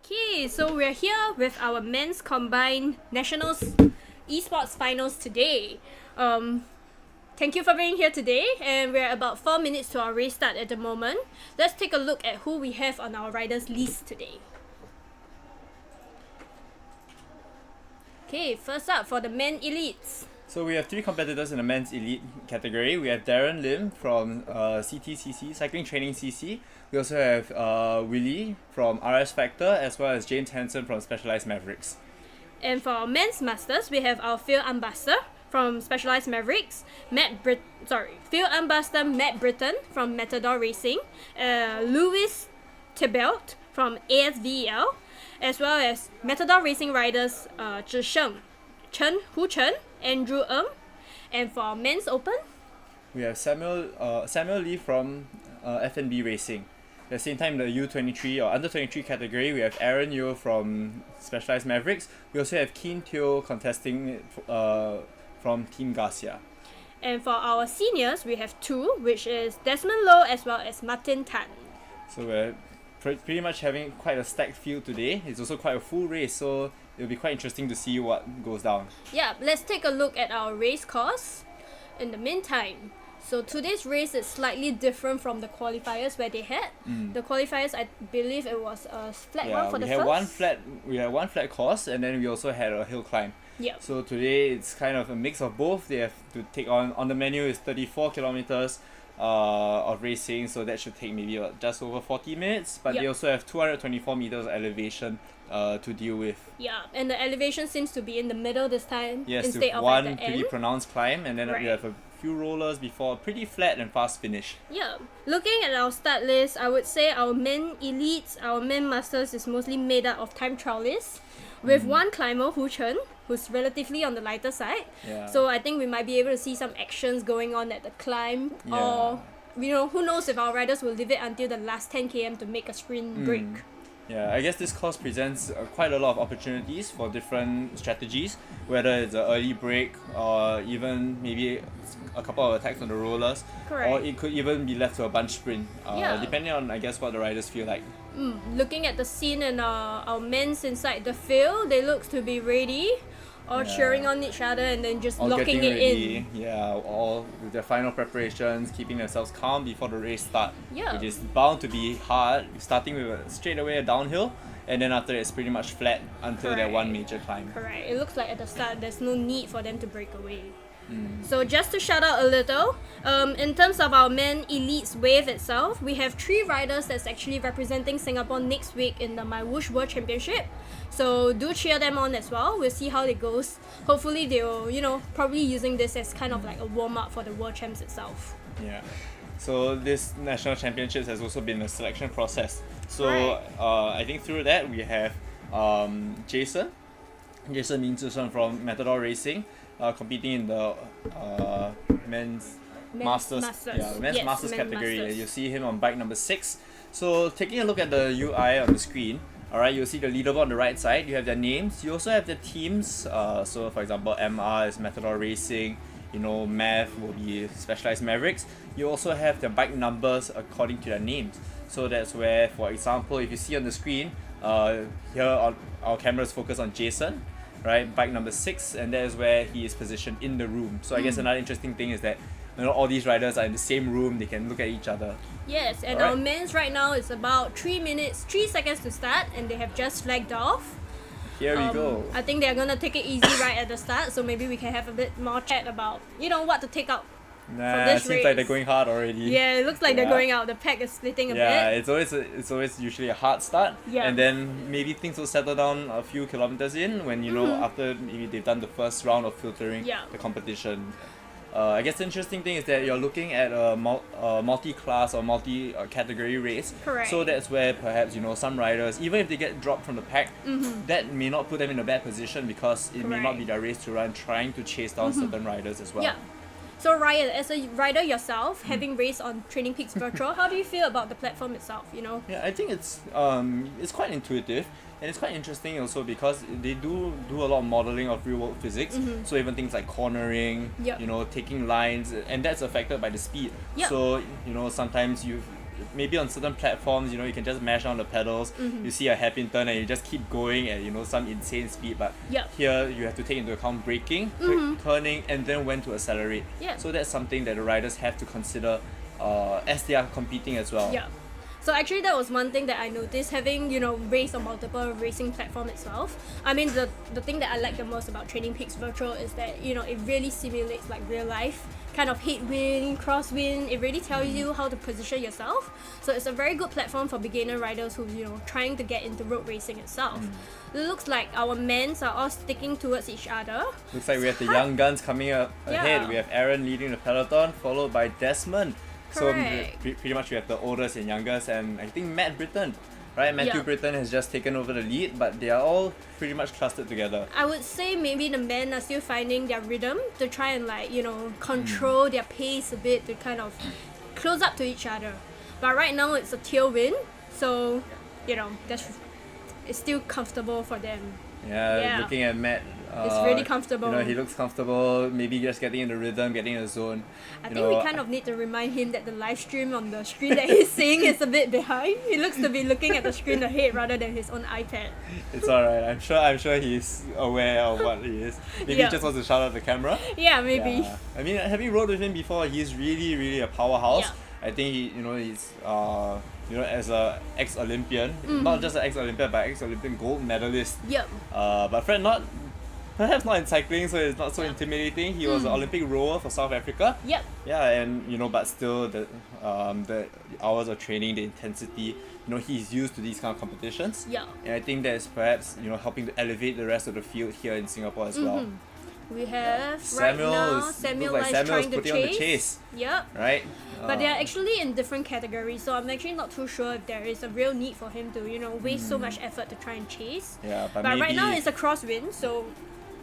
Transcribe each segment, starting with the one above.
Okay, so we're here with our men's combined nationals esports finals today. Thank you for being here today, and we're about 4 minutes to our race start at the moment. Let's take a look at who we have on our riders list today. Okay, first up for the men elites. So we have 3 competitors in the men's elite category. We have Darren Lim from CTCC, Cycling Training CC. We also have Willie from RS Factor, as well as James Hansen from Specialized Mavericks. And for our men's masters, we have our field ambassador from Specialized Mavericks, field ambassador Matt Britton from Matador Racing, Louis Tebelt from ASVEL, as well as Matador Racing riders Zhi Sheng, Hu Chen, Andrew Ng. And for our men's open, we have Samuel Lee from FNB Racing. At the same time, the U23 or under 23 category, we have Aaron Yeo from Specialized Mavericks. We also have Keen Teo contesting from Team Garcia. And for our seniors, we have 2, which is Desmond Low as well as Martin Tan. So we're pretty much having quite a stacked field today. It's also quite a full race, so it'll be quite interesting to see what goes down. Yeah, let's take a look at our race course. In the meantime, so today's race is slightly different from the qualifiers where they had. The qualifiers, I believe it was a flat one for the first. We had one flat course, and then we also had a hill climb. Yeah. So today it's kind of a mix of both. They have to take on the menu is 34 kilometers of racing, so that should take maybe just over 40 minutes. But they also have 224 meters elevation to deal with. Yeah, and the elevation seems to be in the middle this time instead of one at the pretty end. pronounced climb, and then we have a few rollers before a pretty flat and fast finish. Yeah, looking at our start list, I would say our men elites, our men masters is mostly made up of time trialists, with one climber, Hu Chen, who's relatively on the lighter side. Yeah. So I think we might be able to see some actions going on at the climb, or who knows if our riders will leave it until the last 10 km to make a sprint break. Yeah, I guess this course presents quite a lot of opportunities for different strategies, whether it's an early break or even maybe a couple of attacks on the rollers. Correct. Or it could even be left to a bunch sprint, depending on, I guess, what the riders feel like. Looking at the scene and our men's inside the field, they look to be ready, all cheering on each other and then just All locking getting it ready, in. Yeah, all with their final preparations, keeping themselves calm before the race start. Yeah. Which is bound to be hard, starting with straight away a downhill, and then after it's pretty much flat until that one major climb. Correct. It looks like at the start there's no need for them to break away. So just to shout out a little, in terms of our men elites wave itself, we have 3 riders that's actually representing Singapore next week in the My Whoosh World Championship. So do cheer them on as well. We'll see how it goes. Hopefully they will, probably using this as kind of like a warm-up for the World Champs itself. Yeah. So this national championships has also been a selection process. So I think through that we have Jason Min Zhishan from Matador Racing, competing in the men's masters category. Masters. You see him on bike number 6. So taking a look at the UI on the screen, alright, you'll see the leaderboard on the right side. You have their names. You also have the teams. So for example, MR is Matador Racing. Mav will be Specialized Mavericks. You also have their bike numbers according to their names. So that's where, for example, if you see on the screen, here our cameras focus on Jason. right? Bike number 6, and that is where he is positioned in the room. So I guess another interesting thing is that all these riders are in the same room, they can look at each other. Yes, and Alright. our men's right now is about 3 seconds to start, and they have just flagged off. Here we go. I think they're gonna take it easy right at the start, so maybe we can have a bit more chat about, what to take out Nah, this it seems like they're race. going hard already. Yeah, it looks like they're Yeah. going out. The pack is splitting a Yeah, bit. it's always usually a hard start, Yeah. and then maybe things will settle down a few kilometers in when after maybe they've done the first round of filtering Yeah. the competition. I guess the interesting thing is that you're looking at a multi-class or multi-category race. Correct. So that's where perhaps some riders, even if they get dropped from the pack, that may not put them in a bad position because it may not Correct. be their race to run, trying to chase down certain riders as well. Yeah. So Ryan, as a rider yourself, having raced on Training Peaks Virtual, how do you feel about the platform itself? Yeah, I think it's quite intuitive, and it's quite interesting also because they do a lot of modeling of real world physics. So even things like cornering, Yep. taking lines, and that's affected by the speed. Yep. So sometimes maybe on certain platforms, you can just mash on the pedals. You see a hairpin turn and you just keep going at some insane speed. But Yep. here you have to take into account braking, turning, and then when to accelerate. Yeah. So that's something that the riders have to consider as they are competing as well. Yeah. So actually that was one thing that I noticed having, raced on multiple racing platform itself. I mean the thing that I like the most about Training Peaks Virtual is that, it really simulates like real life, kind of headwind, crosswind. It really tells you how to position yourself. So it's a very good platform for beginner riders who, trying to get into road racing itself. It looks like our men's are all sticking towards each other. Looks like we have the young guns coming up ahead. Yeah. We have Aaron leading the peloton, followed by Desmond. So Correct. pretty much we have the oldest and youngest, and I think Matt Britton, right? Matthew Yeah. Britton has just taken over the lead, but they are all pretty much clustered together. I would say maybe the men are still finding their rhythm to try and control their pace a bit to kind of close up to each other. But right now it's a tailwind, so it's still comfortable for them. Yeah. Looking at Matt. It's really comfortable. He looks comfortable, maybe just getting in the rhythm, getting in the zone. I think we kind of need to remind him that the live stream on the screen that he's seeing is a bit behind. He looks to be looking at the screen ahead rather than his own iPad. It's alright. I'm sure he's aware of what he is. Maybe Yeah. he just wants to shout out the camera. Yeah, maybe. Yeah. I mean, having rode with him before, he's really, really a powerhouse. Yeah. I think he's as a ex-Olympian, not just an ex-Olympian, but ex-Olympian gold medalist. Yep. But Fred perhaps not in cycling, so it's not so intimidating. He was an Olympic rower for South Africa. Yep. Yeah, and but still the hours of training, the intensity, he's used to these kind of competitions. Yeah. And I think that's perhaps helping to elevate the rest of the field here in Singapore as well. We have Samuel right now is- Samuel looks like is Samuel's trying to putting on the chase. Yep. Right? But they are actually in different categories, so I'm actually not too sure if there is a real need for him to, waste so much effort to try and chase. Yeah, but But maybe right now it's a crosswind, so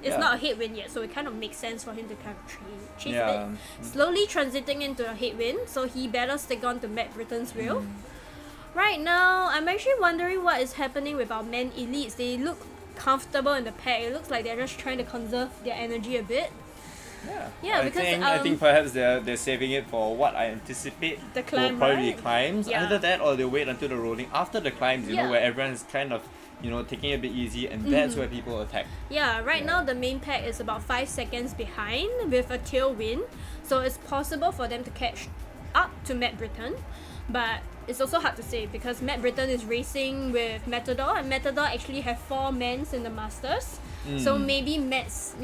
it's Yeah. not a headwind yet, so it kind of makes sense for him to kind of chase Yeah. a bit. Slowly transiting into a headwind, so he better stick on to Matt Britton's wheel. Right now, I'm actually wondering what is happening with our men elites. They look comfortable in the pack. It looks like they're just trying to conserve their energy a bit. Yeah, I because, think I think perhaps they're saving it for what I anticipate The climb, will probably be right? climbs. Yeah. Either that or they wait until the rolling after the climbs, Yeah. where everyone's kind of taking it a bit easy, and that's where people attack. Yeah, right Yeah. now the main pack is about 5 seconds behind with a tailwind, so it's possible for them to catch up to Matt Britton, but it's also hard to say because Matt Britton is racing with Matador, and Matador actually have 4 men's in the Masters. So maybe Matador's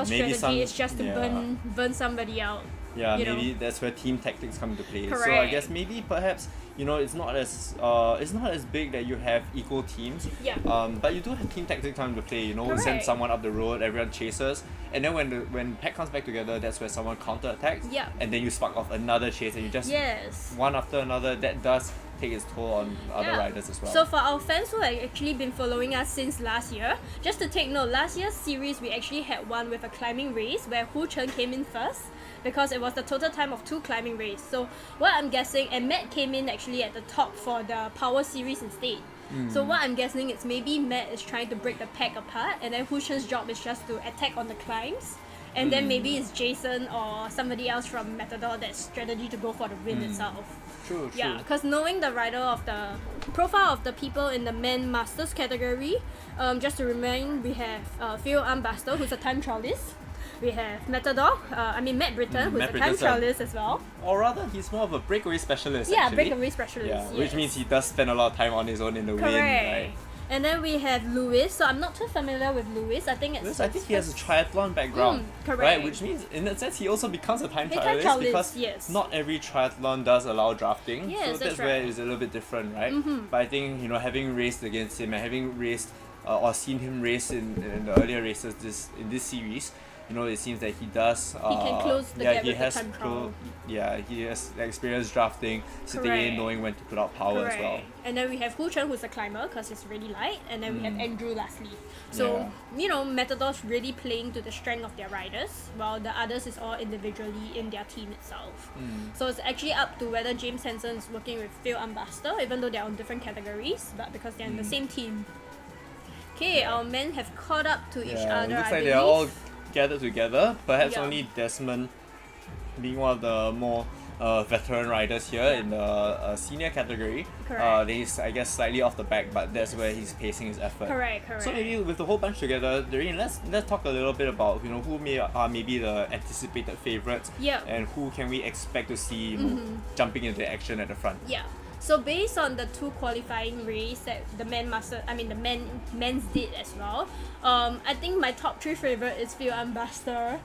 maybe strategy is just to yeah. burn somebody out. Yeah, you know. maybe that's where team tactics come into play. So I Correct. guess maybe perhaps it's not as big that you have equal teams. Yeah. But you do have team tactics come into play. Send Correct. someone up the road, everyone chases, and then when pack comes back together, that's where someone counter attacks. Yeah. And then you spark off another chase, and you just Yes. one after another. That does take its toll on other Yeah. riders as well. So for our fans who have actually been following us since last year, just to take note, last year's series we actually had one with a climbing race where Hu Chen came in first because it was the total time of 2 climbing race. So what I'm guessing, and Matt came in actually at the top for the power series instead. So what I'm guessing is maybe Matt is trying to break the pack apart, and then Hu Chen's job is just to attack on the climbs. And then maybe it's Jason or somebody else from Matador that's strategy to go for the win itself. True. Yeah, because knowing the rider of the profile of the people in the men masters category, just to remind, we have Phil Armbaster, who's a time trialist. We have Matt Britton, who's Matt a time Britton's trialist as well. Or rather, he's more of a breakaway specialist. Yeah, actually. breakaway specialist. Yeah, yes. which means he does spend a lot of time on his own in the wind, Correct. right? And then we have Lewis. So I'm not too familiar with Lewis. I think I think he has a triathlon background, correct. right? Which means, in that sense, he also becomes a time trialist because yes. not every triathlon does allow drafting. Yes, so that's right. where it's a little bit different, right? But I think having raced against him and having raced or seen him race in the earlier races in this series, it seems that he does. He can close the gap with the time trial. He has experience drafting, sitting in, knowing when to put out power as well. And then we have Hu Chen, who's a climber because he's really light. And then we have Andrew lastly. So, Matador's really playing to the strength of their riders, while the others is all individually in their team itself. So it's actually up to whether James Hansen is working with Phil Armbaster, even though they're on different categories, but because they're in the same team. Okay, our men have caught up to each other. It looks I like believe. they're all gathered together. Perhaps Yeah. only Desmond being one of the more veteran riders here in the senior category. Correct. He's, I guess, slightly off the back, but that's where he's pacing his effort. Correct. So maybe with the whole bunch together, Doreen, let's talk a little bit about who are maybe the anticipated favourites, and who can we expect to see jumping into action at the front. Yeah. So based on the two qualifying race that the men's did as well, I think my top three favorite is Phil Armbaster,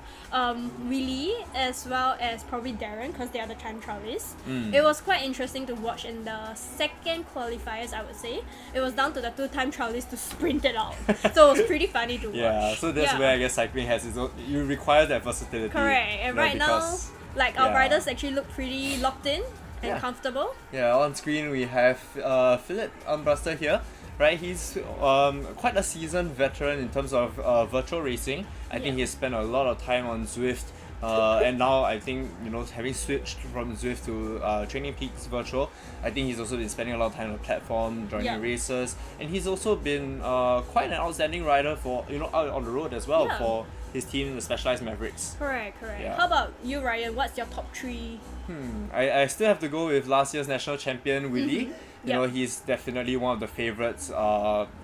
Willie, as well as probably Darren, because they are the time trialists. It was quite interesting to watch in the second qualifiers, I would say. It was down to the two time trialists to sprint it out. So it was pretty funny to watch. Yeah, so that's where I guess cycling has its own, you require that versatility. Correct. And right now, our riders actually look pretty locked in and comfortable. Yeah, on screen we have Philip Armbaster here, right? He's quite a seasoned veteran in terms of virtual racing. I think he has spent a lot of time on Zwift, and now I think having switched from Zwift to Training Peaks virtual, I think he's also been spending a lot of time on the platform, joining races, and he's also been quite an outstanding rider for out on the road as well for his team, the Specialized Mavericks. Correct. Yeah. How about you, Ryan? What's your top three? I still have to go with last year's national champion, Willie. He's definitely one of the favourites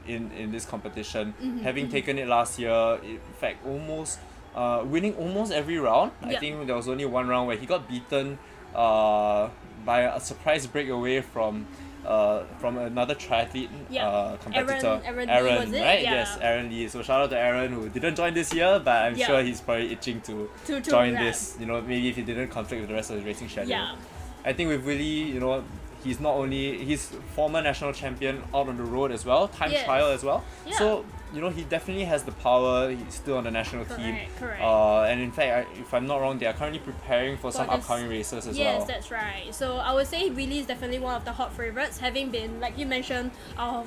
in this competition. Having taken it last year, in fact, almost winning almost every round. I think there was only one round where he got beaten by a surprise breakaway from another triathlete competitor, Aaron Aaron, was it? right? Yeah. Yes, Aaron Lee. So shout out to Aaron, who didn't join this year, but I'm sure he's probably itching to join this. Maybe if he didn't conflict with the rest of his racing schedule. Yeah. I think with Willie, he's former national champion out on the road as well, time trial as well. Yeah. So he definitely has the power. He's still on the national team. Correct. And in fact, if I'm not wrong, they are currently preparing for some upcoming races as well. Yes, that's right. So I would say Willie is definitely one of the hot favorites, having been, like you mentioned, our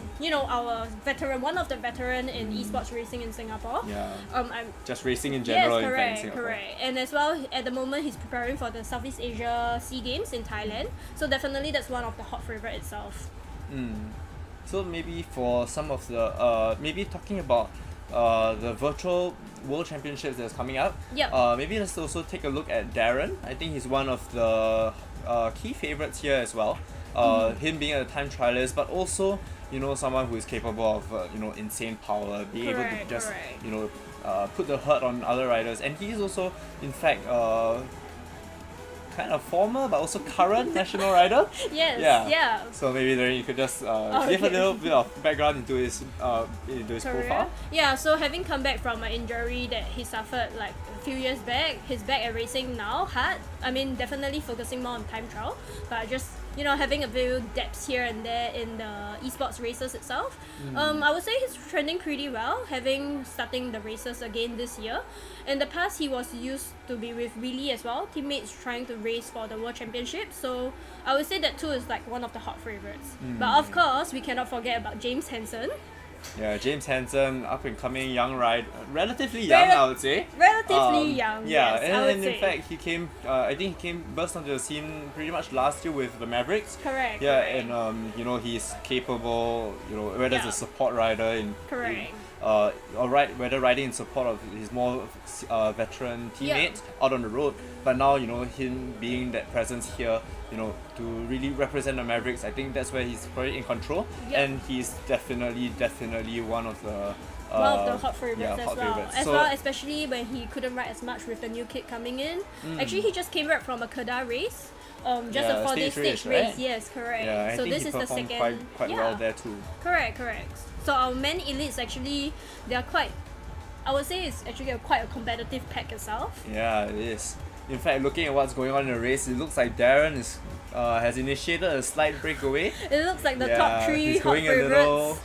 veteran, one of the veteran in esports racing in Singapore. Yeah. I'm just racing in general. Yes, correct, in Singapore. correct. And as well, at the moment, he's preparing for the Southeast Asia SEA Games in Thailand. So definitely, that's one of the hot favorite itself. So maybe for some of the maybe talking about the virtual World Championships that's coming up. Maybe let's also take a look at Darren. I think he's one of the key favorites here as well. Him being a time trialist, but also someone who is capable of insane power, being able to just put the hurt on other riders, and he is also in fact kind of former but also current national rider. Yeah. So maybe there you could just give a little bit of background into his profile. Yeah, so having come back from an injury that he suffered like a few years back, he's back at racing now hard. I mean, definitely focusing more on time trial, but just having a few depths here and there in the esports races itself. I would say he's trending pretty well, having starting the races again this year. In the past, he was used to be with Willie as well, teammates trying to race for the World Championship. So I would say that too is like one of the hot favorites. But of course, we cannot forget about James Hansen. Yeah, James Hansen, up and coming young rider, relatively young, I would say. Relatively young. Yeah, yes, I would and say. in fact, he came. I think he burst onto the scene pretty much last year with the Mavericks. Correct. Yeah, correct. and he's capable. Whether it's a support rider in whether riding in support of his more veteran teammates out on the road, but now him being that presence here, to really represent the Mavericks, I think that's where he's probably in control, and he's definitely one of the hot favorites as well. Especially when he couldn't ride as much with the new kid coming in. Actually, he just came back from a Kedah race. Just a 4-day stage race, right? Yes, correct. Yeah, so think this he is the performed second. quite well there too. Correct. So our men elites actually, they are quite. I would say it's actually quite a competitive pack itself. Yeah, it is. In fact, looking at what's going on in the race, it looks like Darren has initiated a slight breakaway. It looks like the top 3 he's hot going favorites.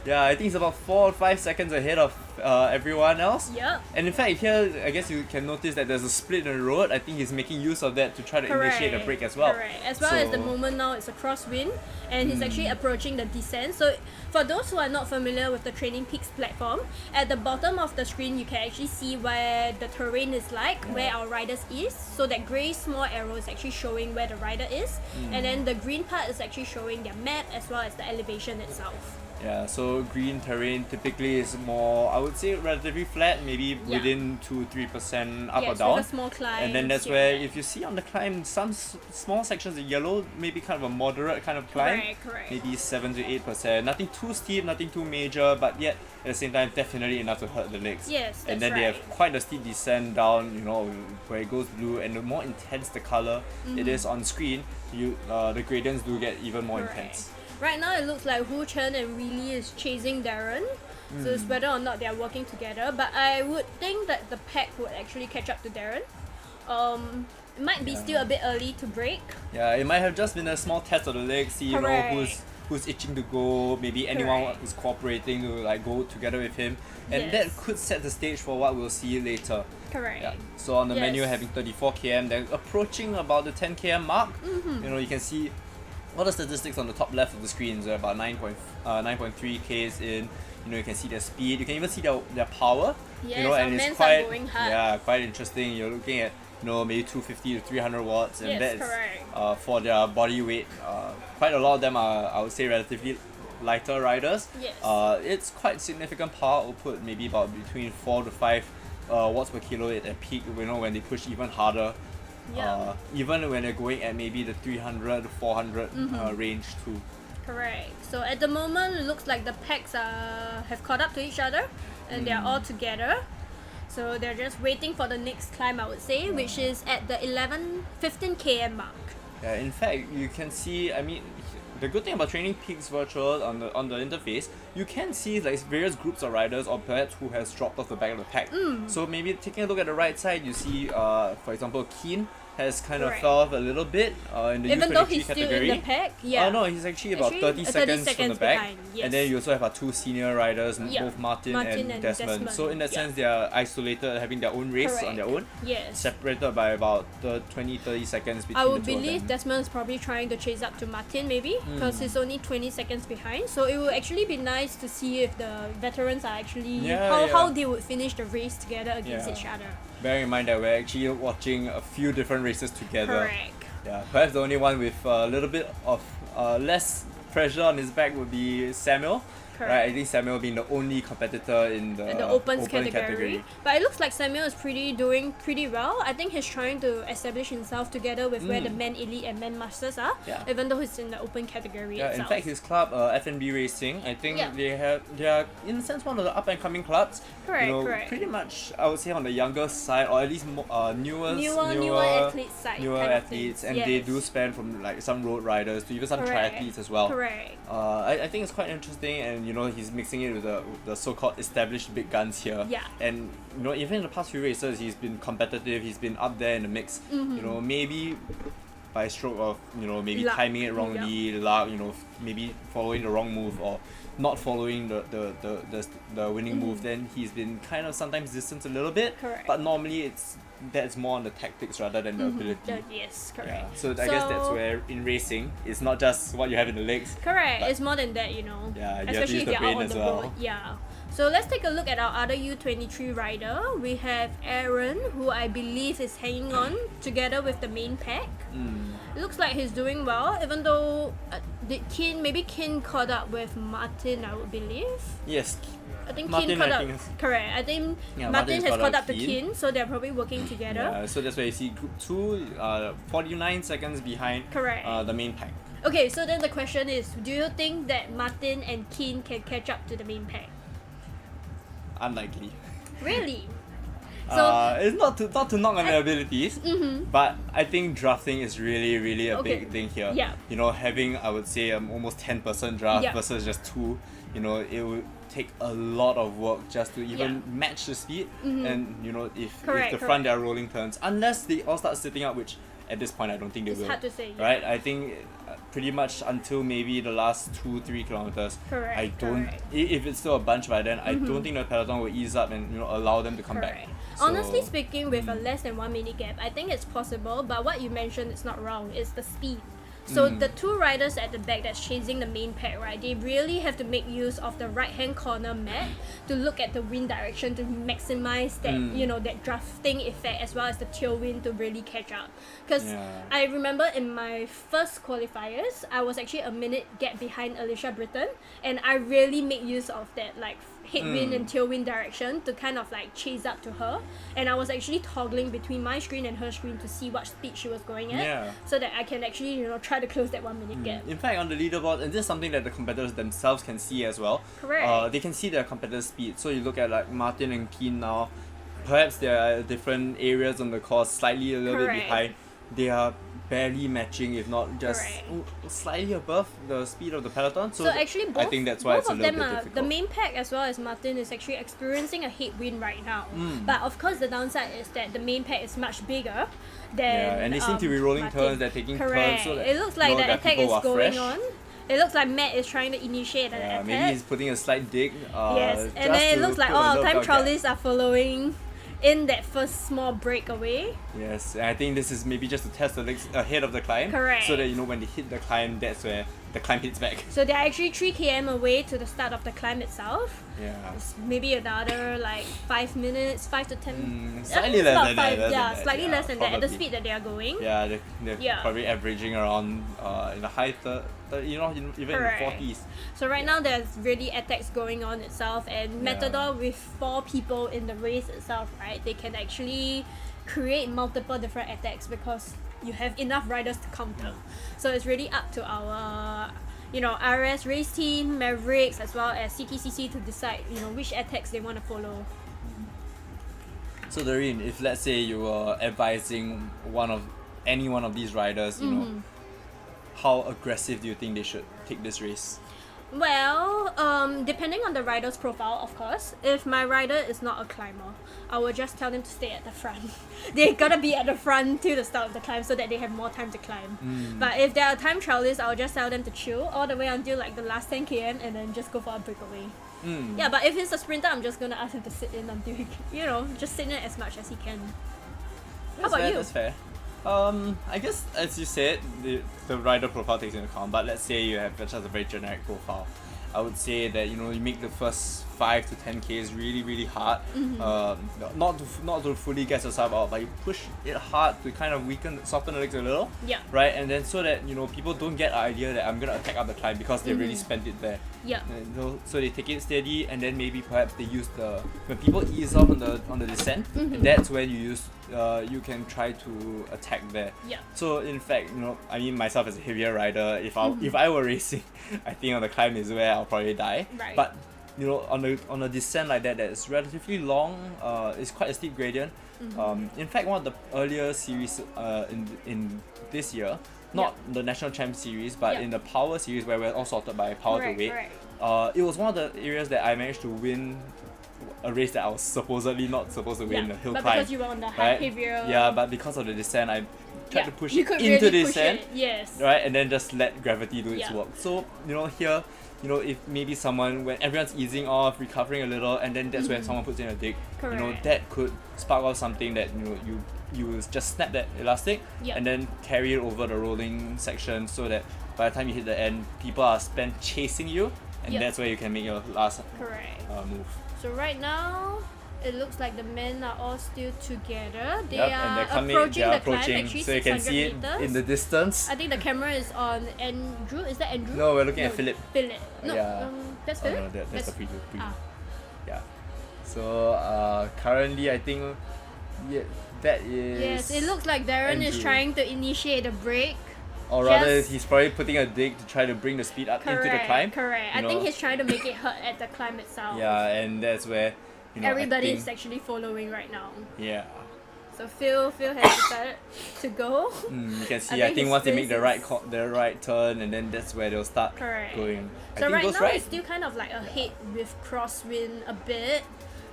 I think he's about 4 or 5 seconds ahead of everyone else. Yep. And in fact, here, I guess you can notice that there's a split in the road. I think he's making use of that to try to initiate a break as well. Correct. As well as the moment now, it's a crosswind, and he's actually approaching the descent. So for those who are not familiar with the Training Peaks platform, at the bottom of the screen, you can actually see where the terrain is where our riders is. So that grey small arrow is actually showing where the rider is, and then the green part is actually showing their map as well as the elevation itself. Yeah, so green terrain typically is more, I would say, relatively flat, maybe within 2-3% up or down. With a small climb. And then that's where, if you see on the climb, some small sections of yellow, maybe kind of a moderate kind of climb. Correct. Maybe 7-8%. Nothing too steep, nothing too major, but yet at the same time, definitely enough to hurt the legs. Yes, that's And then they have quite a steep descent down, where it goes blue, and the more intense the color it is on screen, the gradients do get even more intense. Right now, it looks like Hu Chen and Really is chasing Darren. So it's whether or not they are working together. But I would think that the pack would actually catch up to Darren. It might be still a bit early to break. Yeah, it might have just been a small test of the legs, see who's itching to go, maybe anyone who's cooperating to go together with him. And that could set the stage for what we'll see later. Correct. Yeah. So on the menu having 34 km, they're approaching about the 10 km mark. You can see all the statistics on the top left of the screen. So about 9.3 Ks in. You can see their speed. You can even see their power. Yes, and MENS it's quite are going hard. quite interesting. You're looking at maybe 250 to 300 watts, and Yes, that's for their body weight. Quite a lot of them are, I would say, relatively lighter riders. Yes. It's quite significant power output, maybe about between 4 to 5 watts per kilo at peak. When they push even harder. Even when they're going at maybe the 300 to 400 range too. Correct. So at the moment, it looks like the packs have caught up to each other, and they are all together. So they're just waiting for the next climb, I would say, which is at the 15 km mark. Yeah, in fact, you can see, the good thing about Training Peaks Virtual on the interface, you can see various groups of riders or perhaps who has dropped off the back of the pack. So maybe taking a look at the right side, you see, for example, Keen has kind of fell off a little bit in the Even U23 though he's category. still in the pack, No, he's actually about 30 seconds from the back. behind, yes. And then you also have our two senior riders, both Martin and Desmond. So in that sense, they are isolated, having their own race on their own. Yes. Separated by about 20-30 seconds between I would the two of believe them. Desmond's probably trying to chase up to Martin maybe, because he's only 20 seconds behind. So it will actually be nice to see if the veterans are actually how they would finish the race together against each other. Bearing in mind that we're actually watching a few different races together. Correct. Yeah, perhaps the only one with a little bit of less pressure on his back would be Samuel. Correct. Right, I think Samuel being the only competitor in the opens category. But it looks like Samuel is doing pretty well. I think he's trying to establish himself together with where the Men Elite and Men Masters are, even though he's in the open category itself. In fact, his club, FNB Racing, I think they are in a sense one of the up and coming clubs. Correct. Pretty much, I would say on the younger side, or at least newer athletes side. Newer athletes, and they do span from some road riders to even some triathletes as well. Correct. I think it's quite interesting, and he's mixing it with the so-called established big guns here. Yeah. And even in the past few races, he's been competitive. He's been up there in the mix. Maybe by stroke of maybe luck. Timing it wrongly, luck. Maybe following the wrong move or not following the winning move. Then he's been kind of sometimes distanced a little bit. Correct. But normally that's more on the tactics rather than the ability. Yes, correct. Yeah. So I guess that's where in racing, it's not just what you have in the legs. Correct. It's more than that, Yeah, you have to especially use if the you're brain out on as the well. road. Yeah. So let's take a look at our other U23 rider. We have Aaron, who I believe is hanging on together with the main pack. It looks like he's doing well, even though Kin caught up with Martin, I would believe. Yes, I think Martin, Kin caught I up. think is- Correct. I think Yeah, Martin has caught caught up to Kin. Kin, so they're probably working together. Yeah, so that's why you see group 2, 49 seconds behind Correct. the main pack. Okay, so then the question is, do you think that Martin and Kin can catch up to the main pack? Unlikely. Really? So It's not to knock on their abilities, but I think drafting is really a Okay. big thing here. Yeah. You know, having I would say almost 10% draft Yeah. versus just 2, you know, it would take a lot of work just to even match the speed. And you know, if Correct, the front they are rolling turns, unless they all start sitting up, which at this point I don't think they It's will. hard to say, yeah. Right? I think pretty much until maybe the last 2-3 kilometers. Correct, I don't. correct. If it's still a bunch by then, I don't think the peloton will ease up and allow them to come back. correct. So- Honestly speaking, with a less than 1 minute gap, I think it's possible, but what you mentioned is not wrong, it's the speed. So the two riders at the back that's chasing the main pack, right, they really have to make use of the right hand corner map to look at the wind direction to maximize that, that drafting effect as well as the tailwind to really catch up. Because Yeah. I remember in my first qualifiers, I was actually a minute gap behind Alicia Britton, and I really made use of that like headwind and tailwind direction to kind of like chase up to her, and I was actually toggling between my screen and her screen to see what speed she was going at, Yeah. so that I can actually try to close that 1 minute gap. In fact, on the leaderboard, and this is something that the competitors themselves can see as well. Correct. They can see their competitors' speed. So you look at like Martin and Keen now. Perhaps there are different areas on the course, slightly a little bit Correct. behind. They are barely matching, if not just Correct. slightly above the speed of the peloton. So, So actually, both, I think that's why both it's a of little them bit are difficult. the main pack as well as Martin is actually experiencing a headwind right now. But of course, the downside is that the main pack is much bigger than Yeah, and they seem to be rolling Martin. turns, they're taking turns, Correct. so that, it looks like you know, the that attack people is are going fresh. on. It looks like Matt is trying to initiate an attack. Maybe he's putting a slight dig. Yes, and just then it to looks like put a all our little time bit of gap. trialists are following in that first small breakaway. Yes, and I think this is maybe just to test the legs ahead of the climb. Correct. So that when they hit the climb, that's where the climb hits back. So they're actually 3 km away to the start of the climb itself. Yeah. It's maybe another like 5 minutes, 5 to 10. Slightly it's less about than that, 5, less yeah, than that, slightly yeah, less than that at the probably. speed that they are going. Yeah, they're Yeah. probably averaging around in the high even Correct. in the 40s. So right now there's really attacks going on itself, and Matador with 4 people in the race itself, right? They can actually create multiple different attacks because you have enough riders to counter. So it's really up to our RS race team, Mavericks, as well as CTCC to decide which attacks they want to follow. So Doreen, if let's say you were advising any one of these riders, how aggressive do you think they should take this race? Well, depending on the rider's profile, of course. If my rider is not a climber, I will just tell them to stay at the front. They gotta be at the front till the start of the climb so that they have more time to climb. But if they are time trialists, I'll just tell them to chill all the way until like the last 10 km and then just go for a breakaway. Yeah, but if it's a sprinter, I'm just gonna ask him to sit in until he just sit in as much as he can. How about you? That's fair. I guess as you said, the rider profile takes into account. But let's say you have just a very generic profile. I would say that you make the first 5 to 10 Ks really hard. Not to fully gas yourself out, but you push it hard to kind of soften the legs a little. Yeah. Right, and then so that people don't get the idea that I'm gonna attack up the climb because they really spent it there. Yeah. So they take it steady, and then maybe perhaps they use when people ease off on the descent, that's when you can try to attack there. Yeah. So in fact, I mean myself as a heavier rider, if I were racing, I think on the climb is where I'll probably die. Right. But on a descent like that's relatively long, it's quite a steep gradient. In fact, one of the earlier series in this year, not the National Champ series, but in the Power series where we're all sorted by power to weight, it was one of the areas that I managed to win a race that I was supposedly not supposed to win, the hill but climb. because you were on the right? heavier... Yeah, but because of the descent, I tried to push you it could into really the push descent, it, yes. right, and then just let gravity do its Yeah. work. So here, if maybe someone, when everyone's easing off, recovering a little, and then that's when someone puts in a dig, Correct. that could spark off something that you just snap that elastic Yep. and then carry it over the rolling section, so that by the time you hit the end, people are spent chasing you, and Yep. that's where you can make your last Correct. move. So right now, it looks like the men are all still together. They Yep, are and they're coming, approaching they're the climb, approaching, actually so you can 600 see it meters. in the distance. I think the camera is on Andrew. Is that Andrew? No, we're looking at Philip. Philip. No, Yeah. that's Oh, Philip? no, that's the preview. Ah. Yeah. So currently I think that is. Yes, it looks like Darren is Andrew. trying to initiate a break. Or rather, Just- he's probably putting a dig to try to bring the speed up into the climb. Correct. You I think know. he's trying to make it hurt at the climb itself. Yeah, and that's where I Everybody think, is actually following right now. Yeah. So Phil has decided to go. You can see. I I think think his once they face make the right turn, and then that's where they'll start Correct. going. I So think right goes now right. it's still kind of like ahead with crosswind a bit.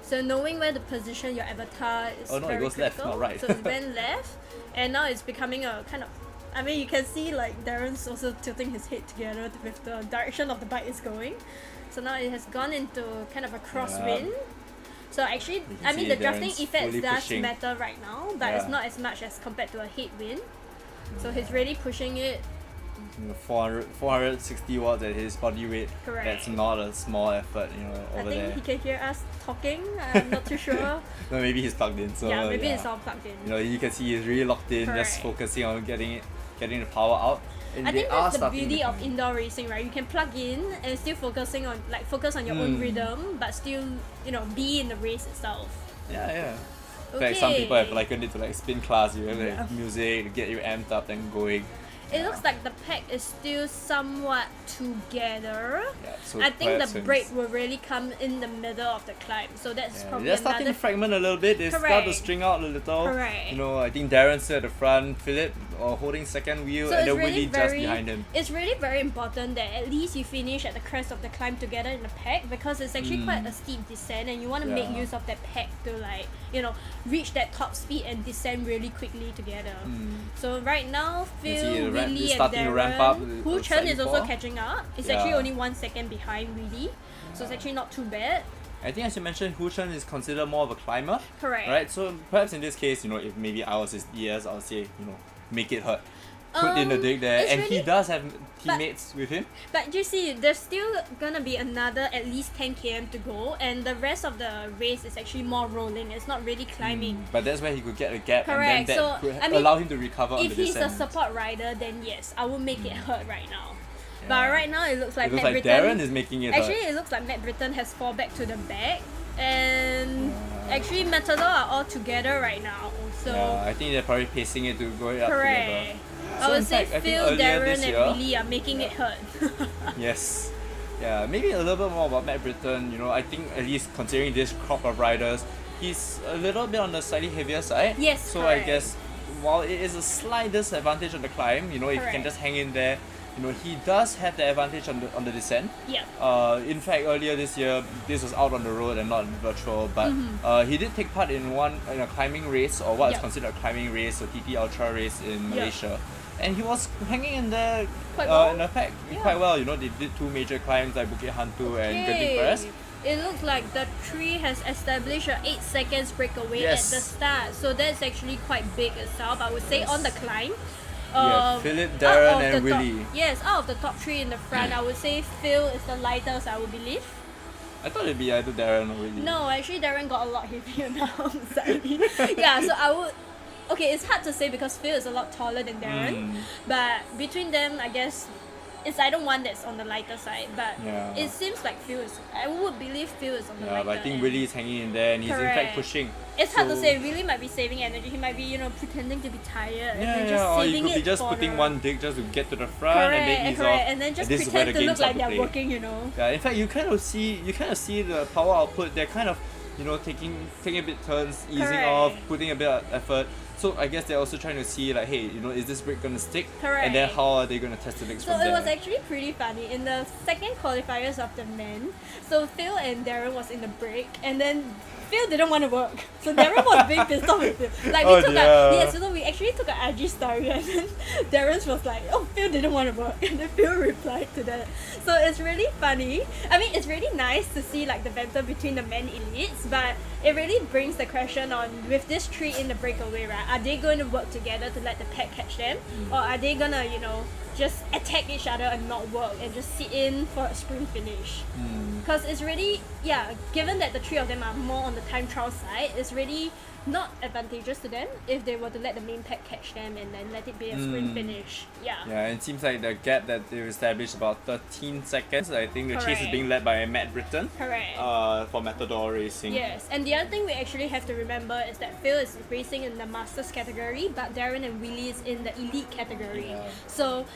So knowing where to position your avatar is Oh, no, it very goes left, critical. not right. So it went left, and now it's becoming a kind of. I mean, you can see like Darren's also tilting his head together with the direction of the bike is going. So now it has gone into kind of a crosswind. So actually, I mean see the drafting Darren's effects fully does pushing. matter right now, but it's Yeah. not as much as compared to a headwind. So he's really pushing it. 460 watts at his body weight. Correct. That's not a small effort, I over think there. he can hear us talking. I'm not too sure. No, maybe he's plugged in. So Yeah, maybe it's all plugged in. You can see he's really locked in, just Correct. focusing on getting the power out. And I they think are that's the starting beauty to- of indoor racing, right? You can plug in and still focus on your own rhythm, but still, be in the race itself. Yeah. In Okay. fact, some people have likened it to like spin class. You have music to get you amped up and going. It looks like the pack is still somewhat together. Yeah, so I think perhaps the when- break will really come in the middle of the climb, so that's Yeah, probably they're starting to another. fragment a little bit. They start to Correct. string out a little. Correct. I think Darren's still at the front, Philip holding second wheel, So and it's then really Willie just very, behind him. it's really very important that at least you finish at the crest of the climb together in the pack, because it's actually quite a steep descent, and you want to make Yeah. use of that pack to reach that top speed and descend really quickly together. So right now, You see Phil, the ramp- Willie, it's and starting to ramp up, Darren, Hu Chen slightly is also more. catching up. It's Yeah. actually only 1 second behind Willie, so it's actually not too bad. I think as you mentioned, Hu Chen is considered more of a climber. Correct. Right? So perhaps in this case, if maybe I was his DS, I would say, make it hurt. Put in the dig there, it's and he really- does have teammates with him. But you see, there's still gonna be another at least 10 km to go, and the rest of the race is actually more rolling. It's not really climbing. But that's where he could get a gap, Correct. and then that So, could I mean, allow him to recover on If the he's a descent. support rider, then yes, I will make it hurt right now. Yeah. But right now, it looks like It looks Matt like Britton. Darren is making it Actually, hurt. it looks like Matt Britton has fall back to the back, and actually Matador are all together right now. So Yeah, I think they're probably pacing it to go up correct. together. I So would in say fact, I think Phil, earlier Darren, this and year- Willie are making it hurt. Yes. Yeah, maybe a little bit more about Matt Britton. I think at least considering this crop of riders, he's a little bit on the slightly heavier side. Yes, So correct. I guess while it is a slight disadvantage on the climb, if you can Correct. just hang in there, he does have the advantage on the descent. Yeah. In fact, earlier this year, this was out on the road and not virtual, but he did take part in a climbing race, or what is Yep. considered a climbing race, a TT Ultra race in Yep. Malaysia. And he was hanging in there Quite well. in a pack quite well. They did two major climbs like Bukit Hantu and Genting Forest. It looks like the tree has established a 8 seconds breakaway Yes. at the start, so that's actually quite big itself. I would say Yes. on the climb. have Philip, out Darren, of and the top- Willie. Yes, out of the top three in the front, I would say Phil is the lightest, I would believe. I thought it'd be either Darren or Willie. No, actually Darren got a lot heavier now. Sorry. Yeah, so I would. Okay, it's hard to say because Phil is a lot taller than Darren, but between them, I guess it's either one that's on the lighter side. But Yeah. it seems like Phil is. I would believe Phil is on the Yeah, lighter but I think end. Willie is hanging in there and he's in fact Correct. pushing. It's hard to So- say. Willie might be saving energy. He might be, pretending to be tired and then Yeah, just or you saving could be it just for putting the- one dig just to get to the front Correct, and then ease correct, off. and then just this is where pretend the to look games like start they're to play. working. Yeah, in fact, you kind of see the power output. They're kind of, taking a bit turns, easing Correct. off, putting a bit of effort. So I guess they're also trying to see like, hey, is this break gonna stick? Correct. And then how are they gonna test the legs So from it there? was actually pretty funny. In the second qualifiers of the men, so Phil and Darren was in the break, and then Phil didn't want to work. So Darren was being pissed off with Phil. Like we Oh, took dear. so we actually took an IG story, and then Darren's was like, oh, Phil didn't want to work, and then Phil replied to that. So it's really funny. I mean, it's really nice to see like the banter between the men elites, but it really brings the question on, with this three in the breakaway, right? Are they going to work together to let the pack catch them, or are they gonna just attack each other and not work and just sit in for a sprint finish. Because it's really, given that the three of them are more on the time trial side, it's really not advantageous to them if they were to let the main pack catch them and then let it be a sprint finish. Yeah, and it seems like the gap that they've established about 13 seconds. I think the chase is Correct. being led by Matt Britton. Correct. For Matador Racing. Yes, and the other thing we actually have to remember is that Phil is racing in the Masters category, but Darren and Willie is in the Elite category. Yeah. So,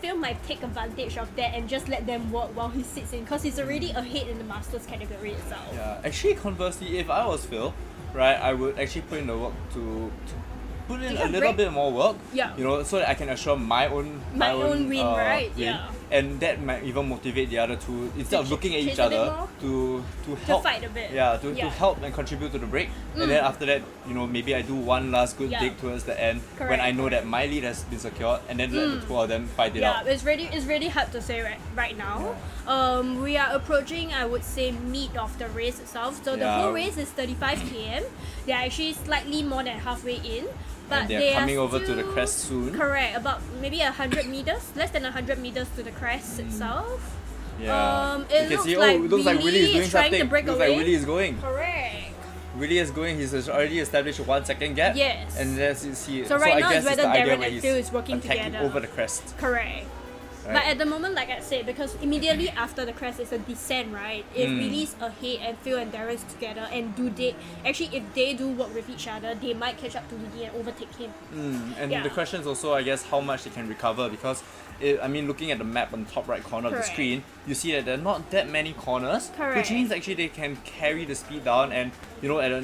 Phil might take advantage of that and just let them work while he sits in, because he's already ahead in the Masters category itself. Yeah, actually, conversely, if I was Phil, right, I would actually put in the work to put in Take a a little break. bit more work. Yeah. So that I can assure my own own win, right? win. Yeah. And that might even motivate the other two instead of looking at chase each a bit other more? to help fight a bit. Yeah, to Yeah. help and contribute to the break. And then after that, maybe I do one last good Yeah. dig towards the end when Correct, I know correct. that my lead has been secured, and then let the two of them fight it Yeah, out. it's really hard to say right now. We are approaching, I would say, meat of the race itself. So the Yeah. whole race is 35 km. They are actually slightly more than halfway in, but And they're they coming are over to the still- crest soon. Correct, about maybe 100 meters, less than 100 meters to the crest itself. Yeah. It you can looks see, like it looks like Willie is doing is trying to something. break Looks like away. Willie is going. Correct. Willie is going. He's already established a 1 second gap. Yes. And let's see. So right I now guess it's it's whether the idea Darren where and he's Phil is working attacking together. over the crest. Correct. Right? But at the moment, like I said, because immediately after the crest is a descent, right? If Willie's ahead and Phil and Darren's together, and if they do work with each other, they might catch up to Willie and overtake him. And Yeah. the question is also, I guess, how much they can recover, because looking at the map on the top right corner of the Correct. screen, you see that there are not that many corners, Correct. which means actually they can carry the speed down, and at a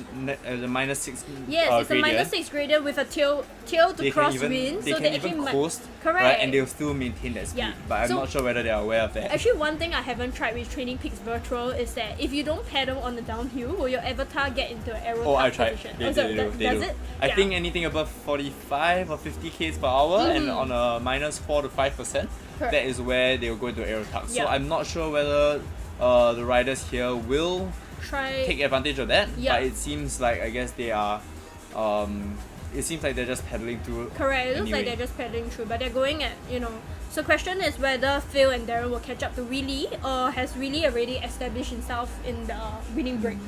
-6 Yes, it's a gradient, -6 gradient with a tail to they cross can even wind, they so can they even actually coast, Correct. right, and they'll still maintain that speed. Yeah. But I'm So- not sure whether they are aware of that. Actually, one thing I haven't tried with Training Peaks Virtual is that if you don't pedal on the downhill, will your avatar get into an aero Oh, I tuck tried. position? They Oh, so do. that- They does do. it? I Yeah. think anything above 45 or 50 km per hour and on a -4 to 5%, Correct. that is where they will go into aero tuck. So Yeah. I'm not sure whether the riders here will Try. take advantage of that. Yeah. But it seems like, I guess they are. It seems like they're just pedaling through. Correct. It looks like anyway. they're just pedaling through, but they're going at So question is whether Phil and Darren will catch up to Willie, or has Willie already established himself in the winning break?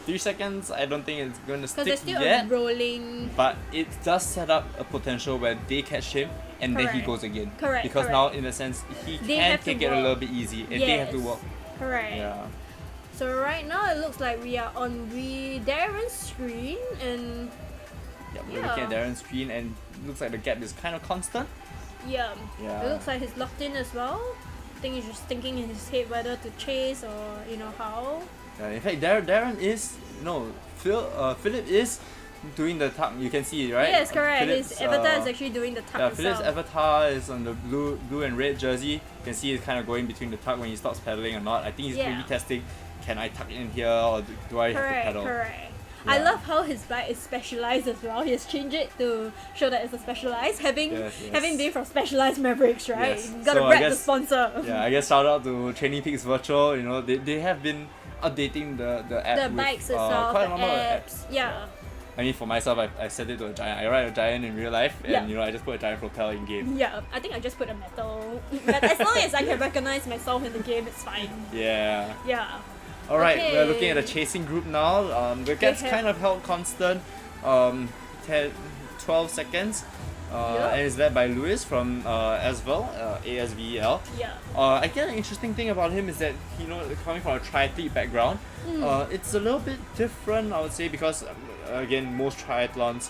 3 seconds, I don't think it's going to Because stick there's still yet. a rolling. But it does set up a potential where they catch him and then he Correct. goes again. Correct, Because correct. now, in a sense, he They can have to take it a work. little bit easy and they have to Yes. work. Correct. Yeah. So right now it looks like we are on Darren's screen, and Yeah, we're looking at Yeah. Darren's screen and it looks like the gap is kind of constant. yeah, Yeah. it looks like he's locked in as well. I think he's just thinking in his head whether to chase or how. In fact, Darren is Philip is doing the tuck. You can see it, right? Yes, correct. Philip's, His avatar is actually doing the tuck yeah, itself. Philip's avatar is on the blue and red jersey. You can see it's kind of going between the tuck when he stops pedaling or not. I think he's Yeah. maybe testing, can I tuck in here or do I have to Correct, pedal? correct. I Yeah. love how his bike is specialized as well. He has changed it to show that it's a specialized, having Yes. been from Specialized Mavericks, right? Yes. You gotta So I rep the guess- sponsor. Yeah, I guess shout out to Training Peaks Virtual. They have been updating the app The with, bikes itself, quite a the number of apps. Yeah. I mean, for myself, I set it to a giant. I ride a giant in real life, and Yeah. I just put a giant propel in game. Yeah, I think I just put a metal. But as long as I can recognize myself in the game, it's fine. Yeah. Yeah. All right, Okay. we're looking at the chasing group now. The gap's have- kind of held constant, 12 seconds, Yeah. and it's led by Lewis from Asvel, ASVEL. Yeah. I guess an interesting thing about him is that coming from a triathlete background, it's a little bit different, I would say, because again, most triathlons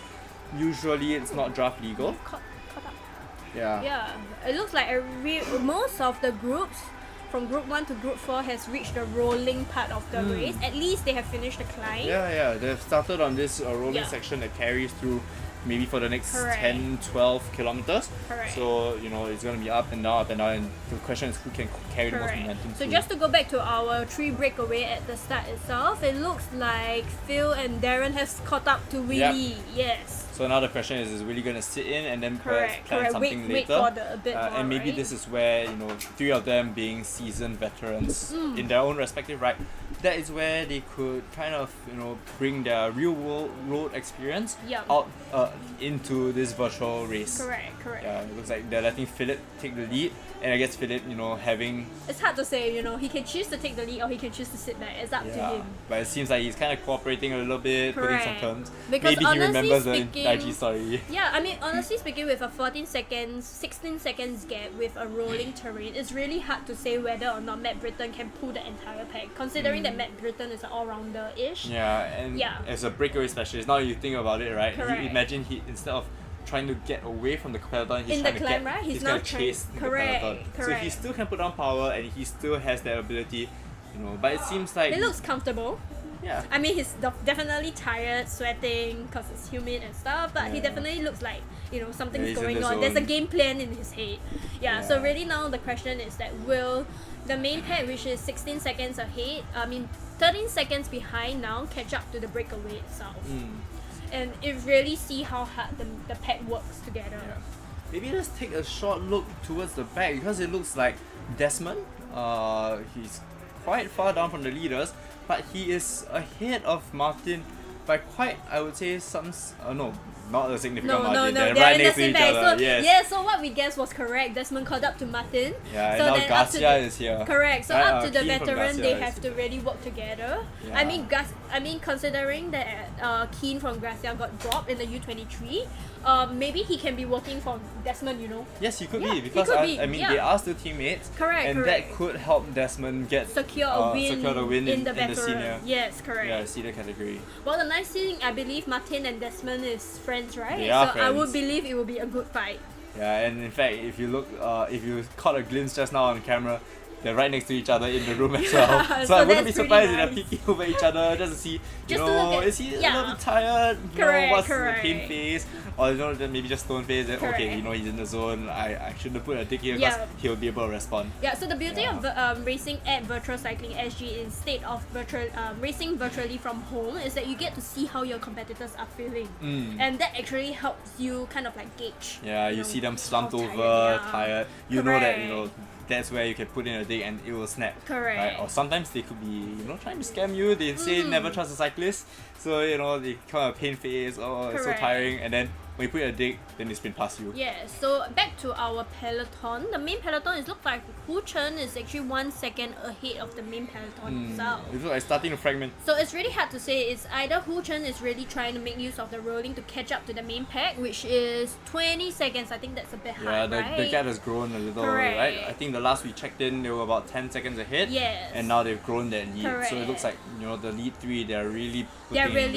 usually it's not draft legal. Caught up. Yeah. Yeah. It looks like most of the groups from group 1 to group 4 has reached the rolling part of the race. At least they have finished the climb. Yeah, they've started on this rolling Yeah. section that carries through maybe for the next Correct. 10, 12 kilometers. Correct. So, it's going to be up and down, and the question is who can carry the most Correct. momentum So through. just to go back to our 3 breakaway at the start itself, it looks like Phil and Darren have caught up to Willie. Yes. So now the question is really going to sit in and then plan Correct. something Wait later? for a bit more, And maybe right? this is where, three of them being seasoned veterans in their own respective right, that is where they could kind of, bring their real world road experience out into this virtual race. Correct. Yeah, it looks like they're letting Philip take the lead, and I guess Philip, having... It's hard to say, he can choose to take the lead or he can choose to sit back. It's up to him. But it seems like he's kind of cooperating a little bit, putting some terms. Because maybe he remembers speaking, the IG story. Yeah, I mean, honestly speaking, with a 16 seconds gap with a rolling terrain, it's really hard to say whether or not Matt Britton can pull the entire pack, considering that Matt Britton is an all-rounder-ish. Yeah, and as a breakaway specialist, now you think about it, right? Imagine he, instead of trying to get away from the peloton, he's trying to climb, right? He's going to chase the peloton. So he still can put down power and he still has that ability, but it seems like... He looks comfortable. Yeah. I mean, he's definitely tired, sweating, because it's humid and stuff, but he definitely looks like, something's going on. There's a game plan in his head. So really now the question is that will the main pack, which is 16 seconds ahead, 13 seconds behind now, catch up to the breakaway itself? And it really see how hard the pack works together. Yeah. Maybe let's take a short look towards the back, because it looks like Desmond, he's quite far down from the leaders, but he is ahead of Martin by quite, I would say, not a significant margin. They're right in the next to same each bag. other. So what we guessed was correct. Desmond caught up to Martin. Yeah, and so now then Garcia is here. Correct. So Right, up to the Keen from veteran, Garcia they is have to really work together. Yeah. I mean, considering that Keen from Garcia got dropped in the U23, maybe he can be working for Desmond. Yes, he could Yeah, be, because they are still teammates. Correct. That could help Desmond secure a win in the the veteran. senior. Yes, correct. Yeah, senior category. Well, the nice thing, I believe Martin and Desmond is friends, right? They are so friends. I would believe it will be a good fight. Yeah, and in fact, if you look, if you caught a glimpse just now on camera, they're right next to each other in the room as well. So I wouldn't be surprised if they're peeking over each other just to see, is he a little bit tired? What's the pain face? Or maybe just stone face. Okay, he's in the zone. I shouldn't have put a dig here because he'll be able to respond. Yeah, so the beauty of racing at Virtual Cycling SG instead of racing virtually from home is that you get to see how your competitors are feeling. And that actually helps you kind of like gauge. Yeah, you see them slumped over, tired. You know that, that's where you can put in a dig and it will snap. Correct. Right? Or sometimes they could be, trying to scam you. They say never trust a cyclist. So, they come a pain face, it's so tiring. And then when you put in a dig, then they sprint past you. Yeah, so back to our peloton. The main peloton is look like Hu Chen is actually 1 second ahead of the main peloton itself. It looks like starting to fragment. So it's really hard to say. It's either Hu Chen is really trying to make use of the rolling to catch up to the main pack, which is 20 seconds. I think that's a bit hard, right? The gap has grown a little, right? I think the last we checked in, they were about 10 seconds ahead. Yes. And now they've grown that lead. Correct. So it looks like, the lead three, they're really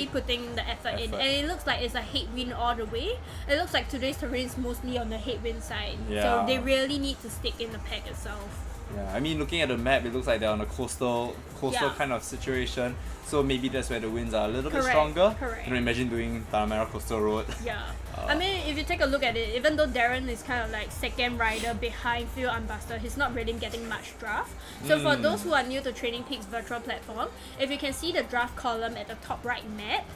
putting the effort in. And it looks like it's a headwind all the way. It looks like today's terrain is mostly on the headwind side. Yeah. So they really need to stick in the pack itself. Yeah, I mean, looking at the map, it looks like they're on a coastal kind of situation. So maybe that's where the winds are a little bit stronger. Correct. Imagine doing Tanamera Coastal Road. Yeah. I mean, if you take a look at it, even though Darren is kind of like second rider behind Phil Unbuster, he's not really getting much draft. So for those who are new to Training Peaks virtual platform, if you can see the draft column at the top right map,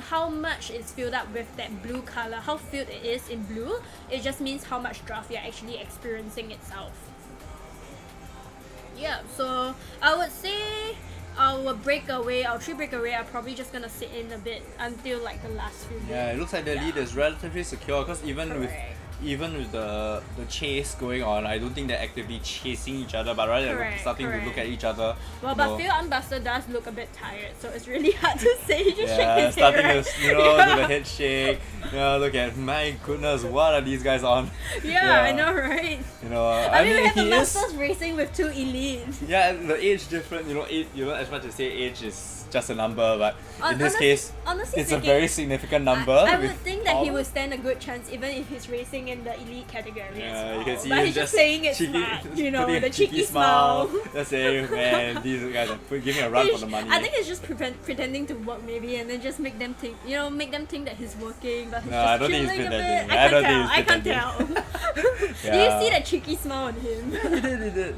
how much is filled up with that blue color, how filled it is in blue, it just means how much draft you're actually experiencing itself. Yeah, so I would say our three breakaway are probably just gonna sit in a bit until like the last few minutes. Yeah, it looks like the lead is relatively secure because even with the chase going on, I don't think they're actively chasing each other, but rather they're starting to look at each other. Well, but Phil Unbuster does look a bit tired, so it's really hard to say. He just shake his starting head, to do the head shake. Look at, my goodness, what are these guys on? Yeah, I know, right? I mean, we have a Masters racing with two elites. Yeah, the age different. As much as say age is just a number, but in this case, it's a very significant number. I would think that he would stand a good chance even if he's racing in the elite category as well. You can see but he's just playing it smart, the cheeky smile. Just saying, man, these guys are giving a run for the money. I think it's just pretending to work maybe, and then just make them think, that he's working, but he's just I don't think he's chilling a bit. pretending. I can't tell. Do you see that cheeky smile on him? He did.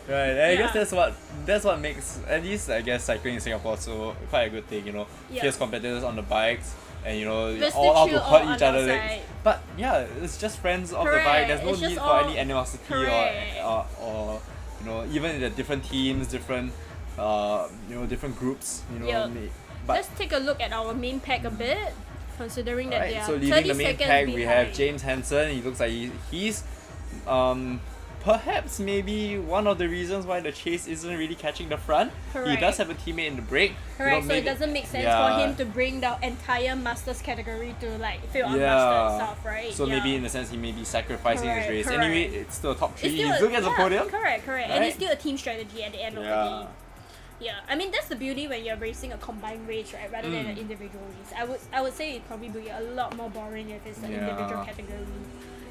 Right, and I guess Yeah. that's what makes, at least I guess, cycling in Singapore so quite a good thing, you know. Yeah. Fierce competitors on the bikes and you know We're still all out chill to all hurt each on other. outside. But yeah, it's just friends off the bike. Correct. There's no It's just need for all- any animosity correct. or you know, even in the different teams, different you know, different groups, you know. Yeah. But Let's take a look at our main pack a bit, considering that they alright, are so 30 leading the main seconds pack, behind. we have James Hansen. He looks like he's perhaps maybe one of the reasons why the chase isn't really catching the front. He Correct. does have a teammate in the break. Correct, You know, so it maybe- doesn't make sense yeah. for him to bring the entire Masters category to like fill on Yeah. Master itself, right? So yeah. maybe in a sense he may be sacrificing Correct, his race. correct. Anyway, it's still a top three. It's He still still gets a podium. Correct, and right? it's still a team strategy at the end of the Yeah. day. Yeah, I mean that's the beauty when you're racing a combined race, right, rather than an individual race. I would say it probably be a lot more boring if it's an Yeah. individual category.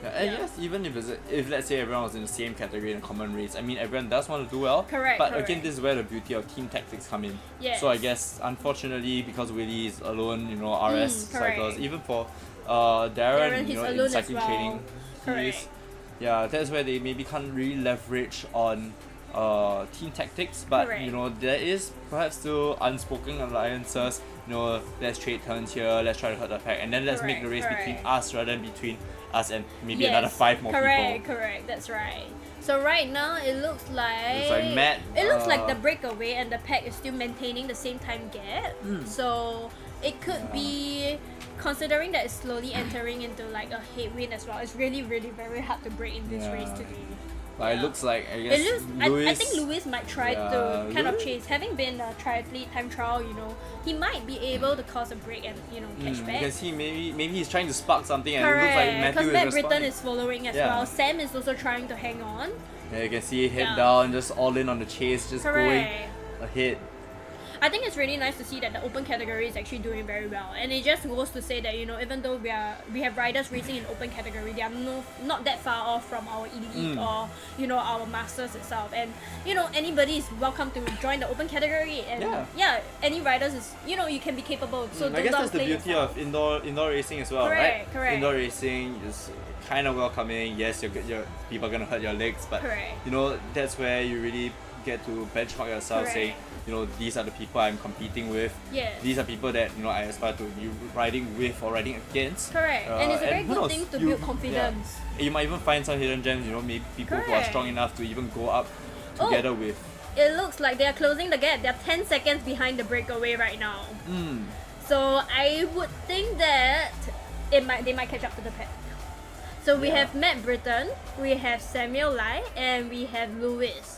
Yeah, and Yeah. yes, even if let's say everyone was in the same category in a common race, I mean everyone does want to do well. Correct, But correct. again, this is where the beauty of team tactics come in. Yes. So I guess unfortunately because Willie is alone, you know, RS correct. cycles, even for Darren, Darren, he's you know, alone in as cycling well. training, he Correct. is, yeah, that's where they maybe can't really leverage on team tactics, but Correct. you know there is perhaps still unspoken alliances. You know, let's trade turns here, let's try to hurt the pack, and then let's make the race Correct, between correct. us rather than between us and maybe Yes, another 5 more correct, people. Correct, that's right. So right now it looks like It's like Matt, it looks like the breakaway and the pack is still maintaining the same time gap. So it could be, considering that it's slowly entering into like a headwind as well. It's really very hard to break in this Yeah. race today. But it looks like I guess It looks, I think Lewis might try Yeah, to kind of Lewis- chase. Having been a triathlete time trial, you know, he might be able to cause a break and, you know, catch back. because he maybe he's trying to spark something and it looks like Correct, Matthew because is Matt responding. Britton is following as Yeah. well. Sam is also trying to hang on. Yeah, you can see head Yeah. down, just all in on the chase, just going Correct. ahead. I think it's really nice to see that the open category is actually doing very well, and it just goes to say that, you know, even though we have riders racing in open category, they are not that far off from our elite or, you know, our masters itself. And, you know, anybody is welcome to join the open category, and Yeah. any riders is, you know, you can be capable. So I do guess not that's the play beauty yourself. of indoor racing as well, right? Correct, correct. Indoor racing is kind of welcoming. Yes, your people are gonna hurt your legs, but Correct. you know that's where you really get to benchmark yourself, Correct. saying, you know, these are the people I'm competing with. Yes. These are people that, you know, I aspire to be riding with or riding against. Correct, and it's a very who good knows, thing to you- build confidence. Yeah. You might even find some hidden gems, you know, maybe people who are Correct. strong enough to even go up Oh. together with. It looks like they are closing the gap. They're 10 seconds behind the breakaway right now. So I would think that they might catch up to the pack. So we Yeah. have Matt Britton, we have Samuel Lai, and we have Lewis.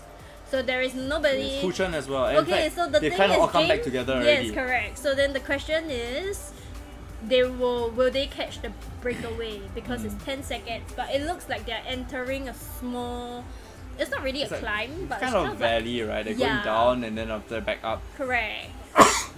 So there is nobody. Fu Chen as well. And in Okay, fact, so the they've thing kind of is, all come back James- together already. Yes, correct. So then the question is, will they catch the breakaway because it's 10 seconds, but it looks like they're entering a small. It's not really It's a like- climb, but Kind it's of valley, right? They're going Yeah. down and then after back up, correct.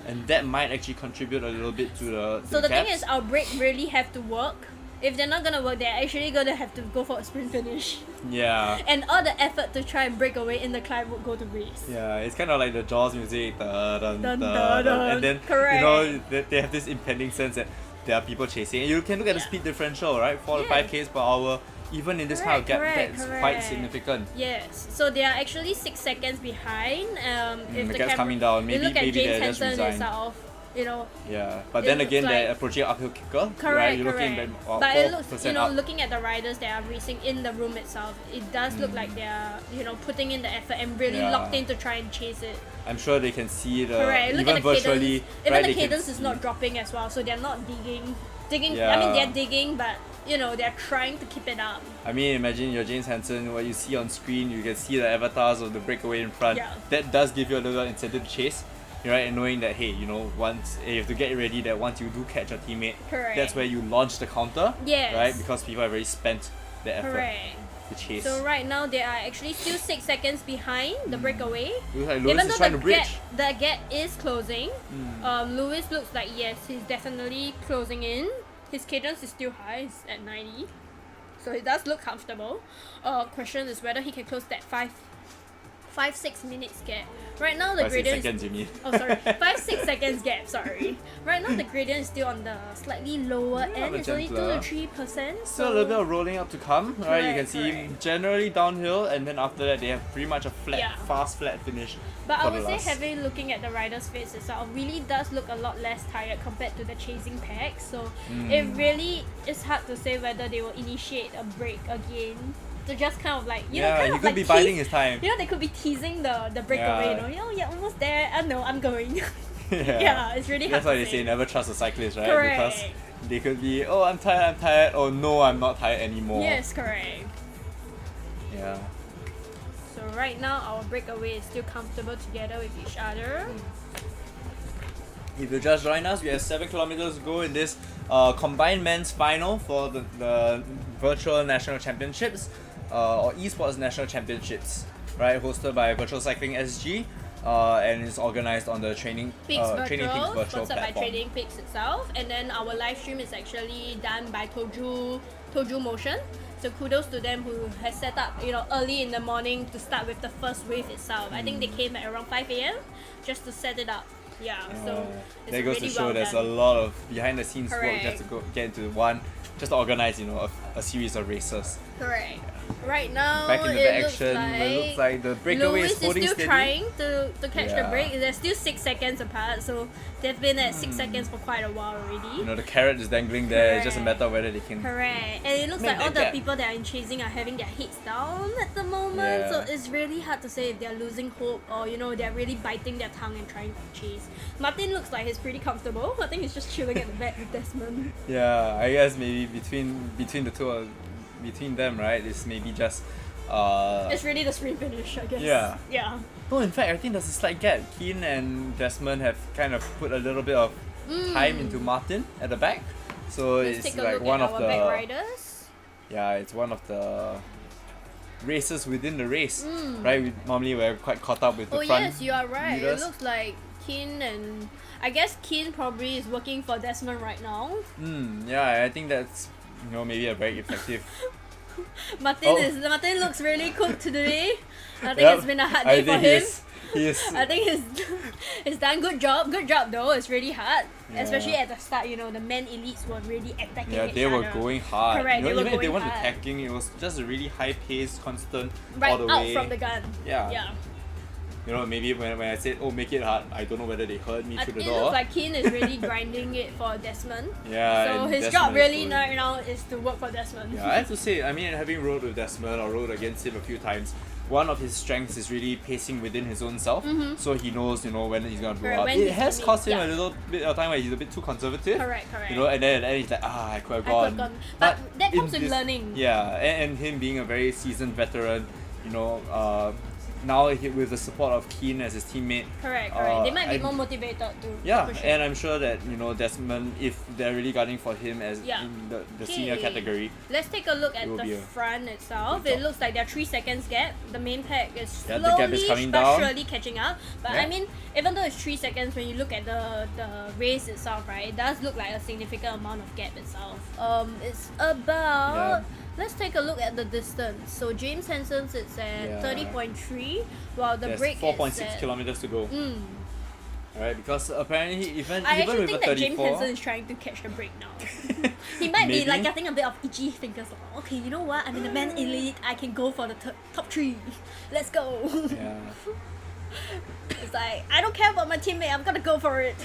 and that might actually contribute a little bit to the. So the thing gaps. is, our break really have to work. If they're not gonna work, they're actually gonna have to go for a sprint finish. Yeah. And all the effort to try and break away in the climb would go to waste. Yeah, it's kind of like the Jaws music, dun, dun, Dun, dun, dun, dun. And then correct. you know they have this impending sense that there are people chasing. And you can look at the Yeah. speed differential, right? 4 to Yeah. 5 km per hour. Even in this kind of gap, Correct, that's correct. quite significant. Yes, so they are actually 6 seconds behind. If the the gap's camera, coming down. you Maybe look at maybe James they're just Hansen resigned. itself, you know. Yeah, but It then looks again, they're like- approaching uphill kicker, Correct, right? You're correct. looking at But it looks, 4% you know, up. looking at the riders that are racing in the room itself, it does look like they're, you know, putting in the effort and really Yeah. locked in to try and chase it. I'm sure they can see the Correct. Look even at the virtually. cadence. Even right, the they can cadence is see- not dropping as well, so they're not digging. I mean, Yeah. they're digging, but you know, they're trying to keep it up. I mean, imagine you're James Hansen. What you see on screen, you can see the avatars of the breakaway in front. Yeah. That does give you a little incentive to chase, right? And knowing that, hey, you know, once you have to get ready that once you do catch a teammate, Correct. that's where you launch the counter, Yes. right? Because people have already spent the effort Correct. to chase. So right now they are actually still 6 seconds behind the breakaway. Looks like Even Lewis is though trying to the gap, bridge. the gap is closing, Lewis looks like yes, he's definitely closing in. His cadence is still high, it's at 90, so it does look comfortable. Question is whether he can close that 5-6 minutes gap. Right now the 5-6 gradient seconds, you mean? Oh sorry, 5-6 seconds gap. Sorry. Right now the gradient is still on the slightly lower end. but It's only 2 gentler. to 3%. Still a little bit of rolling up to come, right? You can Correct, see correct. generally downhill, and then after that they have pretty much a flat, Yeah. flat finish. But I for would the say, last. having looking at the rider's face itself, really does look a lot less tired compared to the chasing pack. So it really is hard to say whether they will initiate a break again. To just kind of like, you know, Yeah, kind he of could like be biding his time. You know, they could be teasing the breakaway. Yeah. You know, you're almost there. No, I'm going. Yeah. Yeah, it's really hard That's why to they say say. never trust a cyclist, right? Correct. Because they could be, oh, I'm tired. Oh, no, I'm not tired anymore. Yes, correct. Yeah. So right now our breakaway is still comfortable together with each other. If you just join us, we have 7 kilometers to go in this combined men's final for the virtual national championships or esports national championships, right? Hosted by Virtual Cycling SG, and it's organized on the Training Peaks Training Peaks Virtual, virtual sponsored by platform. Trading Peaks itself, and then our live stream is actually done by Toju Motion. So kudos to them who has set up, you know, early in the morning to start with the first wave itself. I think they came at around 5 a.m. just to set it up. Yeah, so it's that goes really to show well there's done. a lot of behind the scenes work just to Correct. get into one, just to organize, you know, a series of races. Correct. Right now, Back in the it action, it looks like the breakaway Lewis is holding still steady. trying to catch the Yeah. break. They're still 6 seconds apart, so they've been at 6 seconds for quite a while already. You know, the carrot is dangling there. It's just a Correct. matter of whether they can. Correct. And it looks Make like all that the gap. people that are in chasing are having their heads down at the moment. Yeah. So it's really hard to say if they're losing hope or, you know, they're really biting their tongue and trying to chase. Martin looks like he's pretty comfortable. I think he's just chilling at the back with Desmond. Yeah, I guess maybe between the two, between them, right? It's maybe just. It's really the sprint finish, I guess. Yeah. Yeah. No, in fact, I think there's a slight gap. Keen and Desmond have kind of put a little bit of time into Martin at the back. So Let's it's take a like look one at of our the. back riders. Yeah, it's one of the races within the race, right? Normally we're quite caught up with the Oh front. yes, you are right. leaders. It looks like Keen and I guess Keen probably is working for Desmond right now. Yeah, I think that's maybe a very effective. Martin looks really cooked today. I think Yep, it's been a hard I day for think him. He's I think he's done good job. Good job though. It's really hard, Yeah. especially at the start. You know, the men elites were really attacking yeah, each they were other. going hard. Correct, they were even if they going weren't hard. attacking, it was just a really high pace, constant right all the out way. from the gun. Yeah. Yeah. Maybe when I said, oh, make it hard, I don't know whether they heard me through the It door. looks like Keen is really grinding it for Desmond. Yeah, So and his Desmond job is really going- right now is to work for Desmond. Yeah, I have to say, I mean, having rode with Desmond or rode against him a few times, one of his strengths is really pacing within his own self. So he knows, when he's gonna blow Correct, up. when It he's has limit, cost him yeah. a little bit of time where he's a bit too conservative. Correct. And then he's like, I could have I gone. could've gone. But that in comes with learning. Yeah, and him being a very seasoned veteran, now with the support of Keen as his teammate. Correct. They might be and- more motivated to Yeah, push it. and I'm sure that Desmond, if they're really gunning for him as Yeah. in the senior Okay. category, Let's take a look at It will the be a front itself. good It job. looks like there are 3 seconds gap. The main pack is Yeah, slowly the gap is coming but down. surely catching up. But Yeah. I mean, even though it's 3 seconds, when you look at the race itself, right, it does look like a significant amount of gap itself. It's about. Let's take a look at the distance. So James Hansen sits at Yeah. 30.3, while the there's break 4.6 is at, kilometers to go. Alright, because apparently even I even actually with think a that James 34, Hansen is trying to catch the break now. He might be like Maybe. getting a bit of itchy fingers. Like, okay, you know what? I'm in the men elite. I can go for the top 3. Let's go. yeah, It's like I don't care about my teammate. I'm gonna go for it.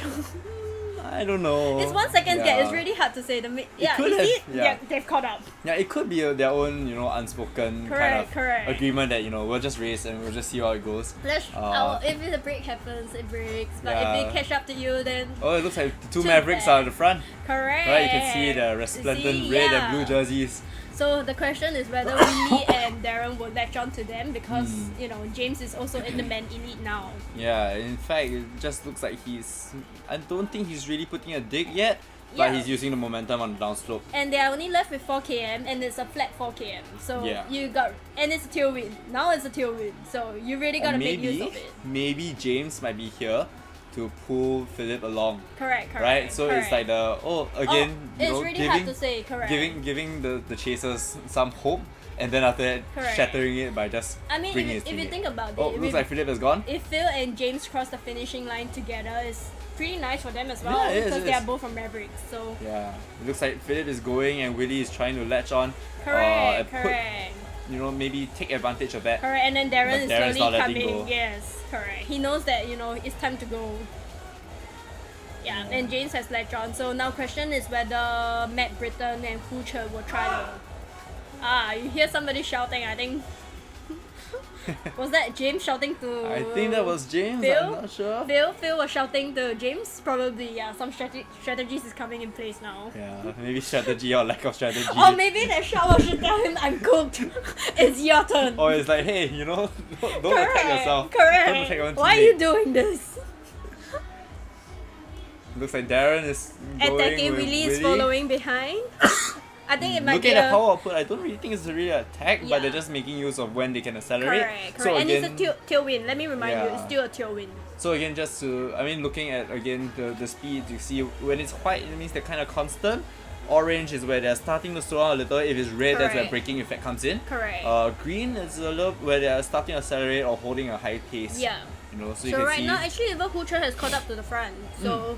I don't know. It's 1 second yeah. gap. It's really hard to say. Yeah, could you have- see, yeah. they've caught up. Yeah, it could be their own unspoken Correct. agreement that we'll just race and we'll just see how it goes. If the break happens, it breaks. But if Yeah. they catch up to you, then Oh, it looks like the two Too Mavericks bad. are at the front. correct. Right, you can see the resplendent See, red yeah. and blue jerseys. So the question is whether Willie and Darren will latch on to them because James is also in the men elite now. Yeah, in fact, it just looks like I don't think he's really putting a dig yet, but Yeah. he's using the momentum on the downslope. And they are only left with 4 km and it's a flat 4 km. So Yeah. and it's a tailwind. Now it's a tailwind. So you really gotta make use of it. Maybe James might be here to pull Philip along. Correct. Right? So it's like it's really hard to say, correct. giving the chasers some hope, and then after that shattering it by just bringing his if you teammate. think about it, looks like Philip is gone. if Phil and James cross the finishing line together, it's pretty nice for them as well, Yeah, it is, because it they is. are both from Mavericks. So Yeah, it looks like Philip is going and Willie is trying to latch on. correct. Maybe take advantage of that. Correct, and then Darren is Darren's not slowly letting coming. go. Yes, correct. He knows that it's time to go. Yeah, and James has latched on. So now question is whether Matt Britton and Hucher will try to. You hear somebody shouting. I think. Was that James shouting to? I think that was James. Phil? I'm not sure. Phil was shouting to James. Probably, yeah. Some strategies is coming in place now. Yeah, maybe strategy or lack of strategy. Or maybe that shout should tell him, "I'm cooked. It's your turn." Or it's like, hey, don't attack yourself. Correct. Don't attack your own Why are teammate. you doing this? Looks like Darren is going Attacking, with Willie is Willie. following behind. I think it might Looking be at the a... power output, I don't really think it's really an attack, Yeah. but they're just making use of when they can accelerate. Correct. So And again, it's a tailwind. Let me remind you, Yeah. it's still a tailwind. So again, looking at again the speed, you see when it's white, it means they're kind of constant. Orange is where they're starting to slow down a little. If it's red, that's where Correct. braking effect comes in. Correct. Green is a little where they're starting to accelerate or holding a high pace. Yeah. So you So can right see. now, actually, Hucher has caught up to the front. So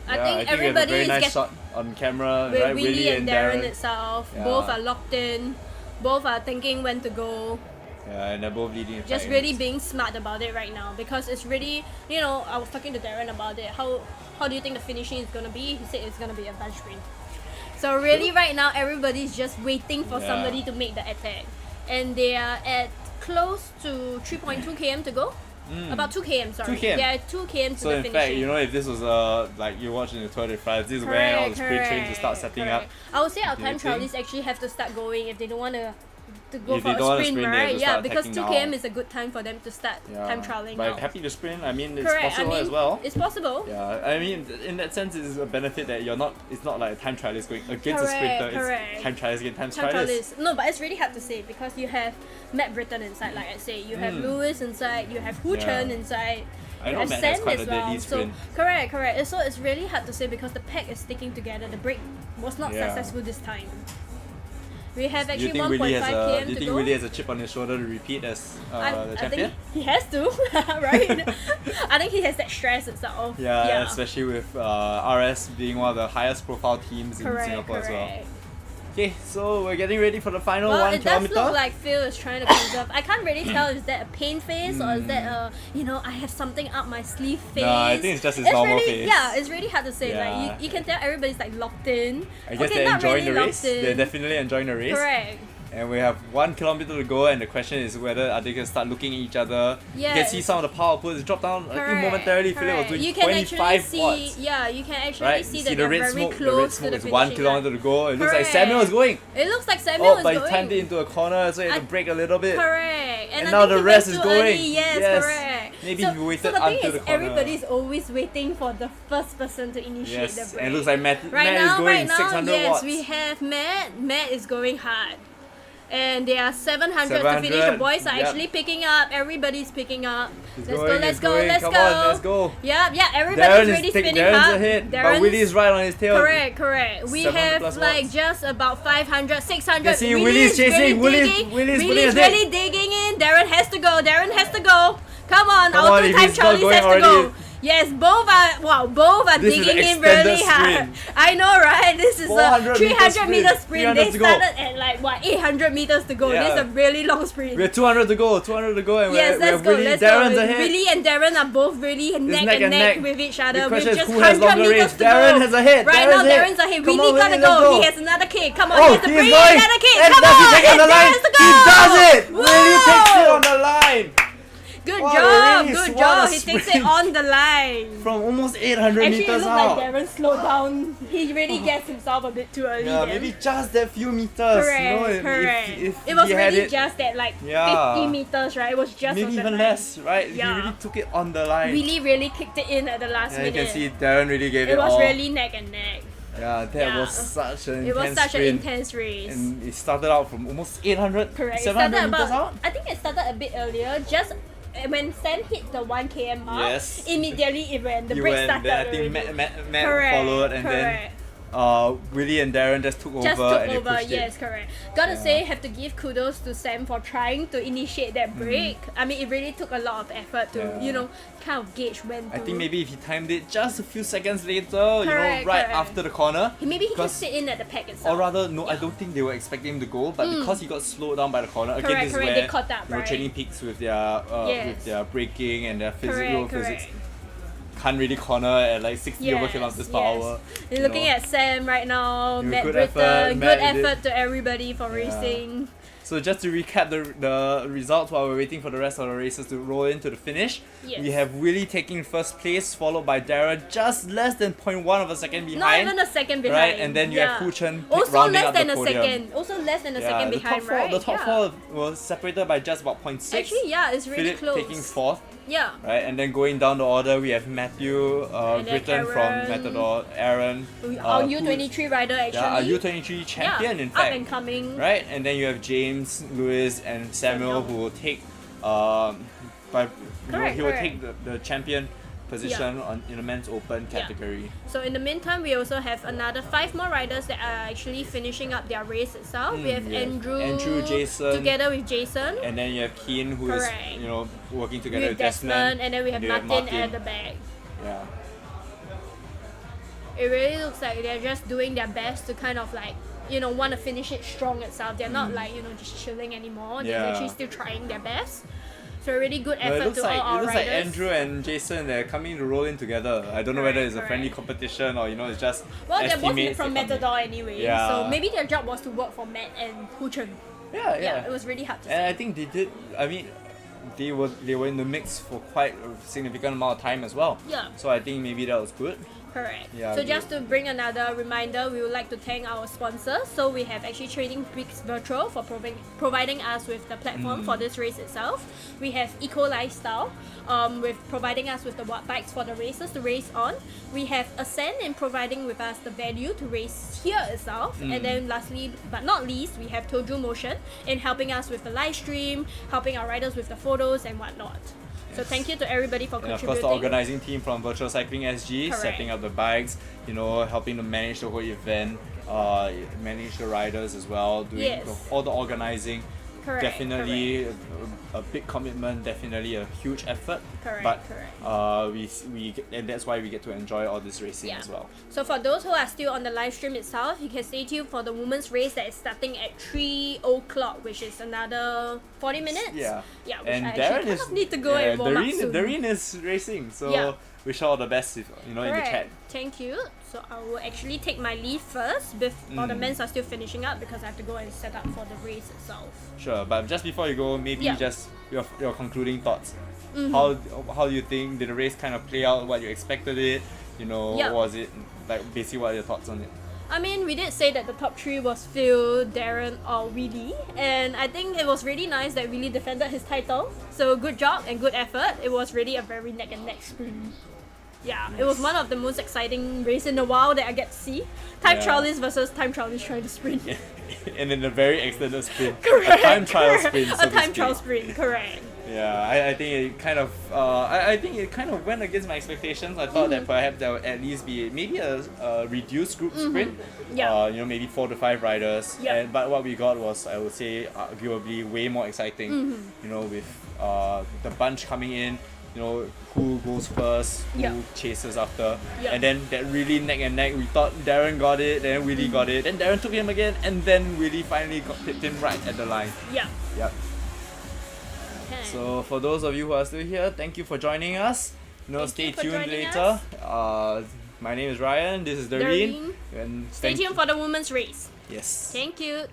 I yeah, think we have a everybody very is nice getting... shot on camera, With right? Willie and Darren Darren. itself, Yeah. both are locked in. Both are thinking when to go. Yeah, and they're both leading. the Just fight. really being smart about it right now, because it's really, I was talking to Darren about it. How do you think the finishing is gonna be? He said it's gonna be a bunch sprint. So really right now everybody's just waiting for Yeah. somebody to make the attack, and they are at close to 3.2 km to go. About 2 km, sorry. 2 km. Yeah, 2 km to So the in finishing. fact, if this was like you're watching the Tour de France, this is where all the sprint trains will start setting up. I would say our time Do you think? trialists actually have to start going if they don't want to go If for they a don't wanna sprint, sprint, they have right? to Yeah, start because attacking 2 km now. is a good time for them to start Yeah. time trialing But now. happy to sprint. I mean, it's Correct. possible as well. It's possible. Yeah, I mean, in that sense, it's a benefit that it's not like a time trialist going against a sprinter. Correct. It's time trialist against time Time trialist. trialists. No, but it's really hard to say because you have Matt Britton inside, like I say. You have Lewis inside. You have Hu Chen Yeah. inside. I You know have Matt has Sam quite as a well. deadly So sprint. correct. So it's really hard to say because the pack is sticking together. The break was not Yeah. successful this time. We have Do you actually think 1.5 Willie km do you to think go. Willie has a chip on his shoulder to repeat as the I champion? think he has to, right? I think he has that stress itself. Yeah, especially with RS being one of the highest profile teams in Singapore as well. Okay, so we're getting ready for the final Well, 1 it does kilometer. look like Phil is trying to conserve. I can't really tell is that a pain face or is that a I have something up my sleeve face. No, I think it's just his normal really, face. Yeah, it's really hard to say. Yeah. Like you can tell everybody's like locked in. I guess okay, they're not enjoying really the race. locked in. They're definitely enjoying the race. Correct. And we have 1 kilometer to go, and the question is whether are they going to start looking at each other. You can Yes. see some of the power outputs drop down. I think Correct, momentarily, Philip was correct. doing You can 25 actually watts. see, yeah, you can actually Right, see you that see they're the red very smoke. The close red smoke to is the 1 finishing kilometer line. to go. It looks like Correct. Samuel is going. It looks like Samuel is But going. he timed it into a corner, so he had to brake a little bit. Correct. And I now think the he rest went is too going. early. Yes, Yes. correct. Maybe so, he waited so the thing until is, the corner. everybody's always waiting for the first person to initiate the Yes, break. and it looks like Matt is right going now, 600 yes, watts. we have Matt. Matt is going hard. And they are 700 to finish. The 700, boys are yep. actually picking up. Everybody's picking up. He's Let's going, go, he's let's go, going. let's Come go. on, let's go. Yeah, everybody's Darren really is spinning Darren's hard. ahead, but Darren's- Willie's right on his tail. Correct. We 700 have plus like watts. just about 500, 600. You see Willie's chasing, Willie's Willie's ahead. really digging in. Darren has to go. Come on, Come our on, two if time he's not Charlies going has to already. go. Yes, both are This is digging an in really extended hard. sprint. I know, right? This is a 400 300 meter meter sprint. 300 They to go. started at like 800 meters to go. Yeah. This is a really long sprint. We have 200 to go, and Yes, we let's have go. Willie. Let's Darren's go. ahead. Willie and Darren are both really neck neck and and neck neck. with each The other. question With is just who has 100 longer meters range? to Darren go. has a hit. Right Darren's now, ahead. Darren's ahead. Come Willie on, gotta Willie, let's go. go. He has another kick. Come on, Oh, he has to he's bring going. another kick. And Come does he on, take it on the and line? Darren has to go. He does it. Whoa. Willie takes it on the line. Good Wow, job. really Good swung job. a He takes it sprint. on the line. From almost 800 Actually, it meters looked out. like Darren slowed down. He really gets himself a bit too early. Yeah, there. maybe just that few meters. Correct, correct. If it was he had really it, just at like Yeah. 50 meters, right? It was just maybe on the even line. less, right? Yeah. He really took it on the line. Really kicked it in at the last Yeah, you minute. can see Darren really gave it It was all. really neck and neck. Yeah, that Yeah. was such an It was intense such an sprint. intense race. And it started out from almost 800, Correct. It 700 started meters about. out. I think it started a bit earlier, just when Sam hit the 1 km mark, Yes. immediately it went. The You break went started there, I already. think Matt Correct, followed, and correct. then Willie and Darren just took over and they pushed yes, it. correct. Gotta Yeah. say, have to give kudos to Sam for trying to initiate that break. I mean, it really took a lot of effort to, Yeah. kind of gauge when to... I think maybe if he timed it just a few seconds later, Correct, right correct. after the corner. Maybe he could because- sit in at the pack itself. Or rather, no, I don't think they were expecting him to go, but because he got slowed down by the corner, again, Correct, this is correct, where they caught up, right? training peaks with Yes. their braking and their Correct, physics. correct. Can't really corner at like 60 over kilometers per hour. You're looking at Sam right now, Yeah, Matt good Britton, effort, good Matt did- effort to everybody for Yeah. racing. So just to recap the results while we're waiting for the rest of the races to roll into the finish, Yes. we have Willie taking first place, followed by Darren just less than 0.1 of a second behind. Not even a second behind. Right, and then you have Hu Chen also rounding less up than the a podium. second. Also less than a second the behind, top four, right? The top Yeah. four was separated by just about 0.6. Actually, yeah, it's really Philip close. taking fourth, Yeah. right, and then going down the order, we have Matthew, And then Britton from Aaron. Matador, Aaron, Our who- U23 rider actually. yeah, our U23 champion in up fact. and coming. Right, and then you have James, Lewis, and Samuel who will take, he will take the champion position in the men's open category. So in the meantime, we also have another 5 more riders that are actually finishing up their race itself. We have Andrew, Jason, together with Jason, and then you have Keen who is Correct. working together with with Desmond, and then we have you Martin at the back. Yeah. It really looks like they're just doing their best to kind of like, want to finish it strong itself. They're not like, just chilling anymore. They're Yeah. actually still trying their best. So really good No, effort to all our it looks riders. like Andrew and Jason, they're coming to roll in together. I don't know whether it's a friendly competition or it's just Well, they're both teammates from that come in. Matador anyway, Yeah. so maybe their job was to work for Matt and Hu Chen. Yeah. It was really hard to And say. I think they did. I mean, they were in the mix for quite a significant amount of time as well. Yeah. So I think maybe that was good. Correct. Yeah, So they- just to bring another reminder, we would like to thank our sponsors. So we have actually Trading Peaks Virtual for providing us with the platform for this race itself. We have Eco Lifestyle, with providing us with the watt bikes for the races to race on. We have Ascent in providing with us the venue to race here itself. And then lastly, but not least, we have Toju Motion in helping us with the live stream, helping our riders with the photos and whatnot. So thank you to everybody for And of course, contributing. the organizing team from Virtual Cycling SG, Correct. setting up the bikes, helping to manage the whole event, manage the riders as well, doing Yes. all the organizing. Correct, Definitely a big commitment, definitely a huge effort. Correct, But correct. and that's why we get to enjoy all this racing Yeah. as well. So for those who are still on the live stream itself, you can stay tuned for the women's race that is starting at 3 o'clock, which is another 40 minutes. Yeah. Yeah, which And I Darren actually is need to go and warm up soon. Darren is racing, so Yeah. wish her all the best in the Correct. chat. Thank you. So I will actually take my leave first while the men's are still finishing up because I have to go and set up for the race itself. Sure, but just before you go, maybe Yeah. just your concluding thoughts. How do you think did the race kind of play out? What you expected it? Yeah. Was it like basically what are your thoughts on it? I mean, we did say that the top 3 was Phil, Darren, or Willie, and I think it was really nice that Willie defended his title. So good job and good effort. It was really a very neck and neck sprint. Yeah, it was one of the most exciting race in a while that I get to see. Time Yeah. trialists versus time trialists trying to sprint. And in a very extended sprint, Correct. a time trial correct. sprint, so A to time speak. trial sprint, correct. Yeah, I think it kind of I think it kind of went against my expectations. I thought that perhaps there would at least be maybe a reduced group sprint. Yeah. Maybe 4 to 5 riders. Yeah. But what we got was, I would say, arguably way more exciting. With the bunch coming in. Who goes first, who Yeah. chases after, Yeah. and then that really neck and neck. We thought Darren got it, then Willie got it, then Darren took him again, and then Willie finally pipped him right at the line. Yeah. Yep. Okay. So for those of you who are still here, thank you for joining us. Thank Stay you for tuned joining later. My name is Ryan. This is Doreen. Doreen. And Stay tuned for the women's race. Yes. Thank you.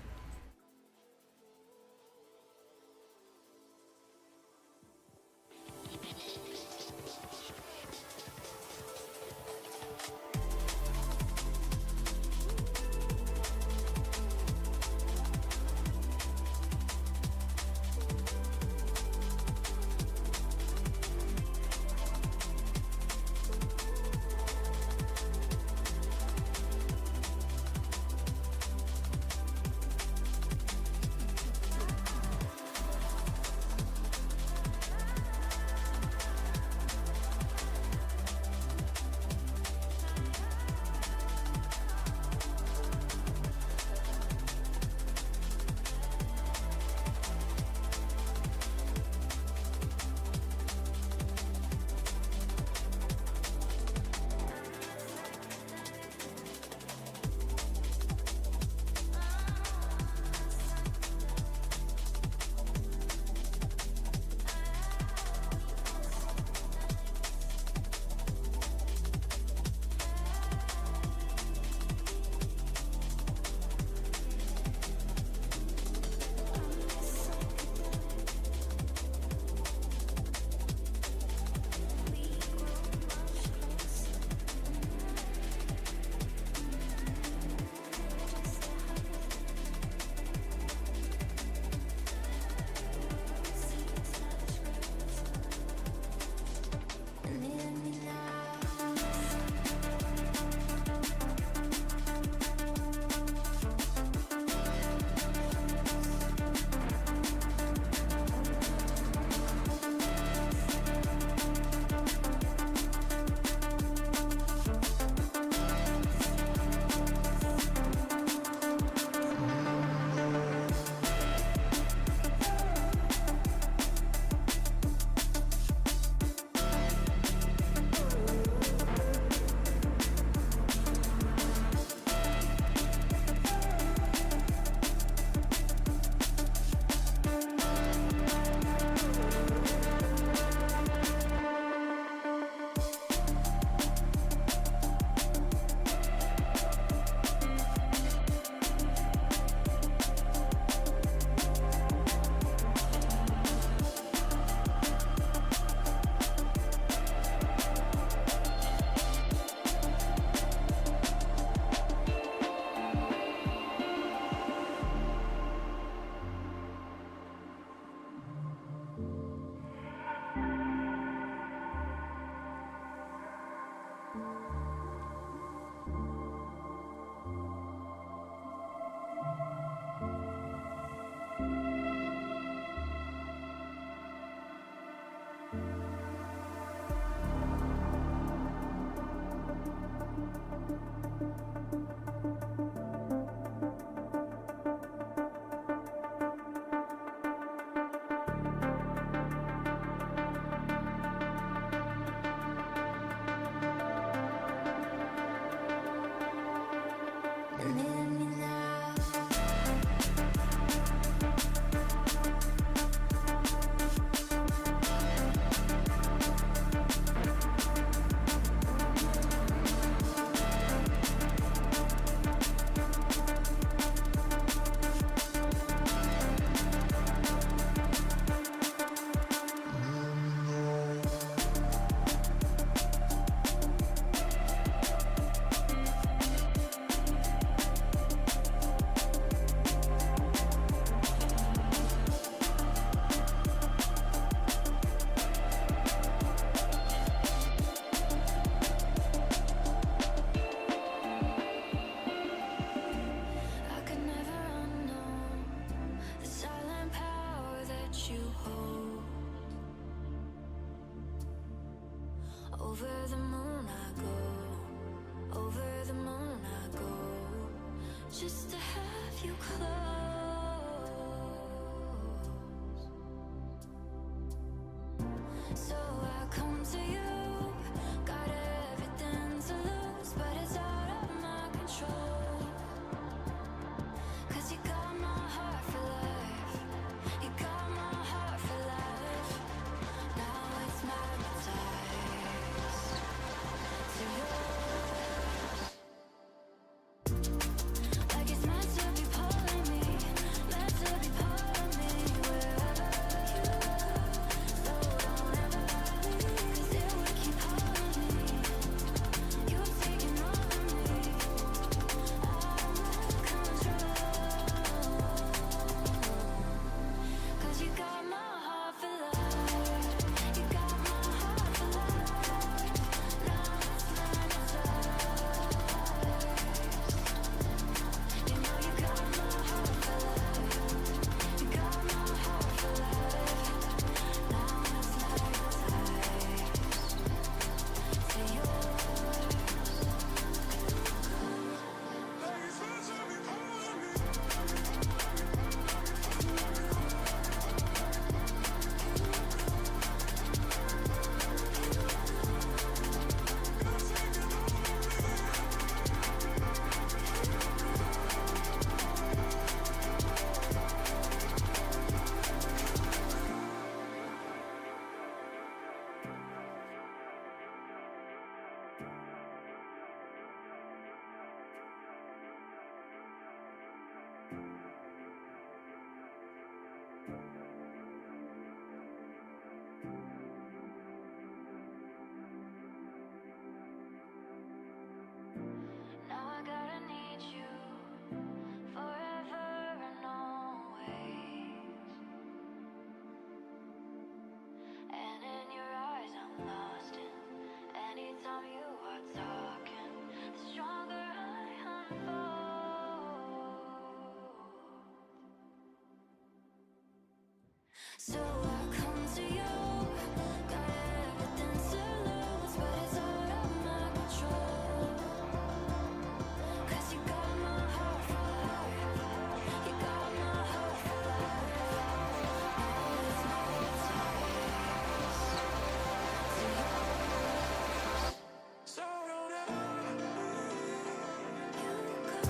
Over the moon I go, over the moon I go, just to have you close. So I come to you, got everything to lose, but it's out of my control. 'Cause you got my heart for life, you got my heart for life. Now it's magnetized to yours. Like it's meant to be pulling me, meant to be pulling me wherever you go. So don't ever leave, 'cause it will keep pulling me. You've taken over me, I'm in control. 'Cause you got my heart for life, you got my heart for life. Now it's magnetized. You know you got my heart for life, you got my heart for life. Now it's magnetized to yours. Now I gotta need you forever and always. And in your eyes I'm lost in. Anytime you are talking, the stronger I unfold. So I come to you, got everything to lose, but it's out of my control. 'Cause you got my heart for life, you got my heart for life. Now it's magnetized to yours. So don't ever you go.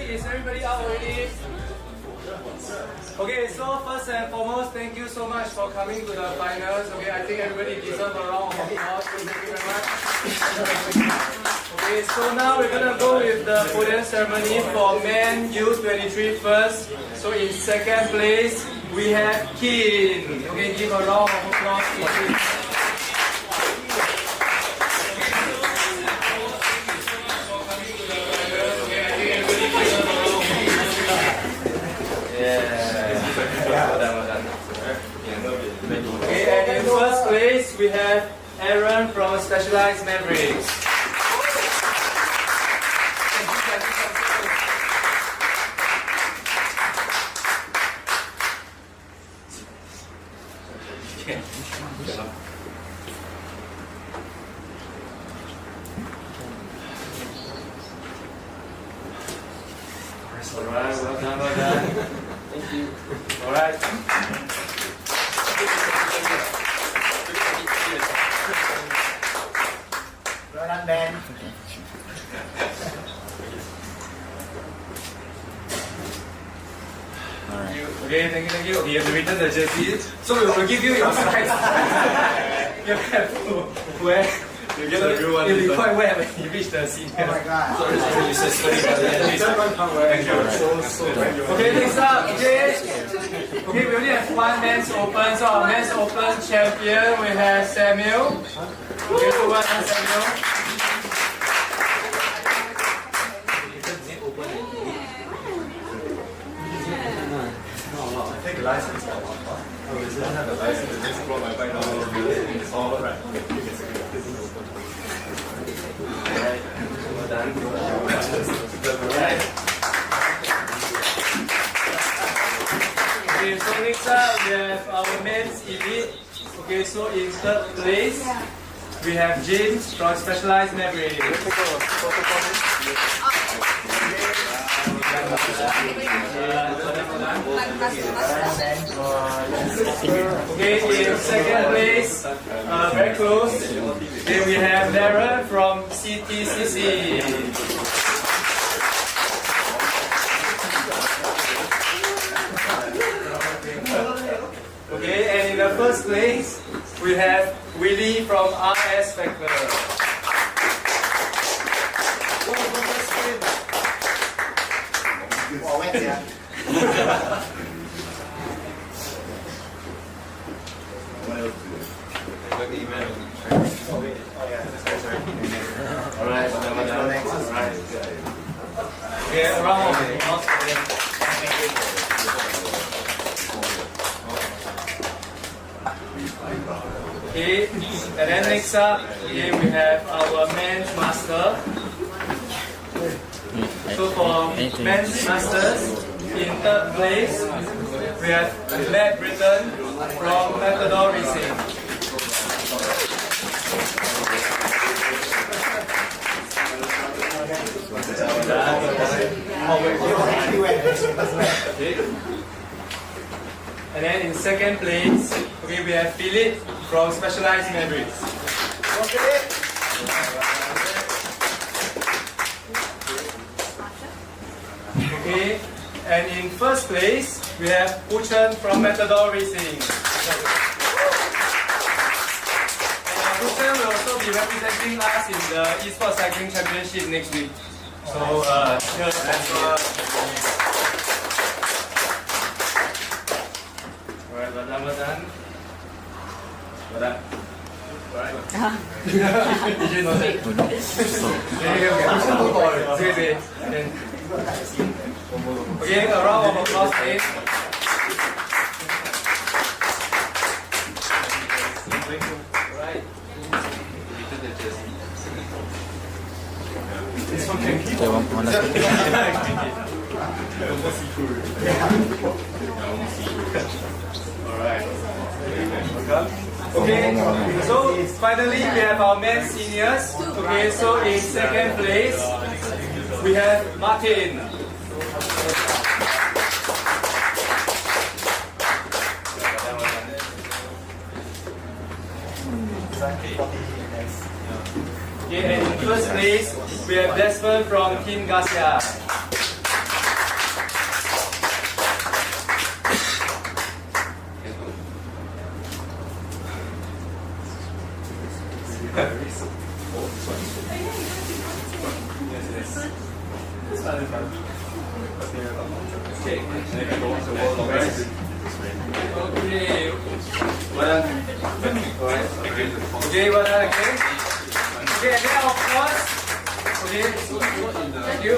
Is everybody out already? Okay, so first and foremost, thank you so much for coming to the finals. Okay, I think everybody deserves a round of applause. Thank you very much. Okay, so now we're gonna go with the podium ceremony for men U23 first. So in second place, we have Kin. Okay, give a round of applause to Kin. Okay, and in first place we have Aaron from Specialized Mavericks. Alright, well done, well done. Thank you. Alright. Well done, Ben. Okay, thank you, thank you. Okay, you have to return the jersey. So we will give you your size. You have to wear. It'll be quite wet when you reach the senior. Oh my god. Okay, next up, okay, we only have one men's open, so our men's open champion we have Samuel. Okay, so well done, Samuel. Take a license for one. Oh, is not have a license, I just brought my bike down. It's all right. Alright, well done. Alright. Okay, so next up we have our men's elite. Okay, so in third place we have James from Specialized Mavericks. Okay, in second place, very close. Then we have Darren from CTCC. Okay, and in the first place, we have Willie from RS Factor. Wow, wet, yeah. Alright, alright. Okay, a round of applause for them. Okay, and then next up, okay, we have our men's master. So for men's masters, in third place, we have Matt Britton from Matador Racing. And then in second place, okay, we have Philip from Specialized Mavericks. Okay, and in first place, we have Puchen from Matador Racing. And Puchen will also be representing us in the Esports Cycling Championship next week. So, here's the Alright, well done, well done. Well done. Alright. Did you know that? Okay, a round of applause, please. Alright. This one can keep on. Alright. Okay, so finally we have our men's seniors. Okay, so in second place we have Martin. Okay, and in first place we have Desmond from Team Garcia. Okay, well done again. Okay, and then of course, okay, thank you.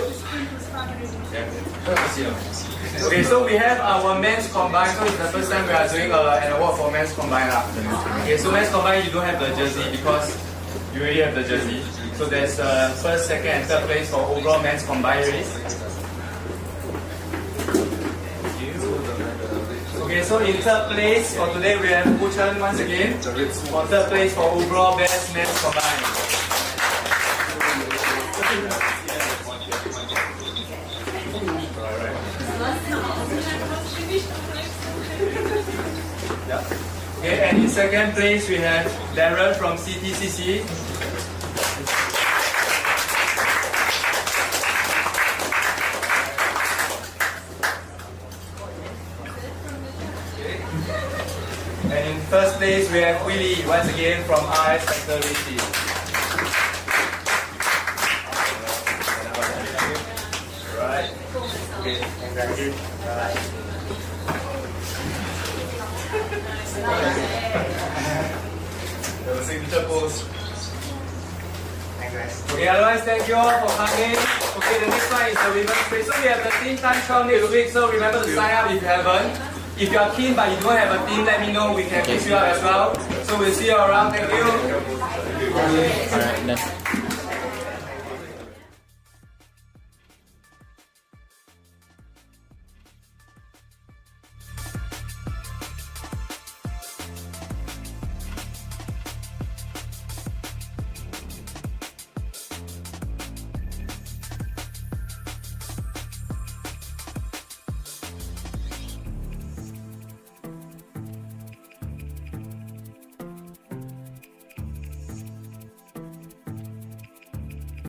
Okay, so we have our men's combined. So it's the first time we are doing an award for men's combined. Okay, so men's combined, you don't have the jersey because you already have the jersey. So there's first, second, and third place for overall men's combined race. Okay, so in third place for today we have Wu Chen once again. For third place for overall best men's combined. Okay, and in second place we have Darren from CTCC. And in first place we have Willie once again from RS Factor Racing. Right. Okay, thank you. The signature pose. Okay, otherwise thank you all for coming. Okay, the next one is the women's race. So we have the team time trial next week, so remember to sign up if you haven't. If you are keen but you don't have a team, let me know, we can fix you up as well. So we'll see you around, thank you. Alright, done.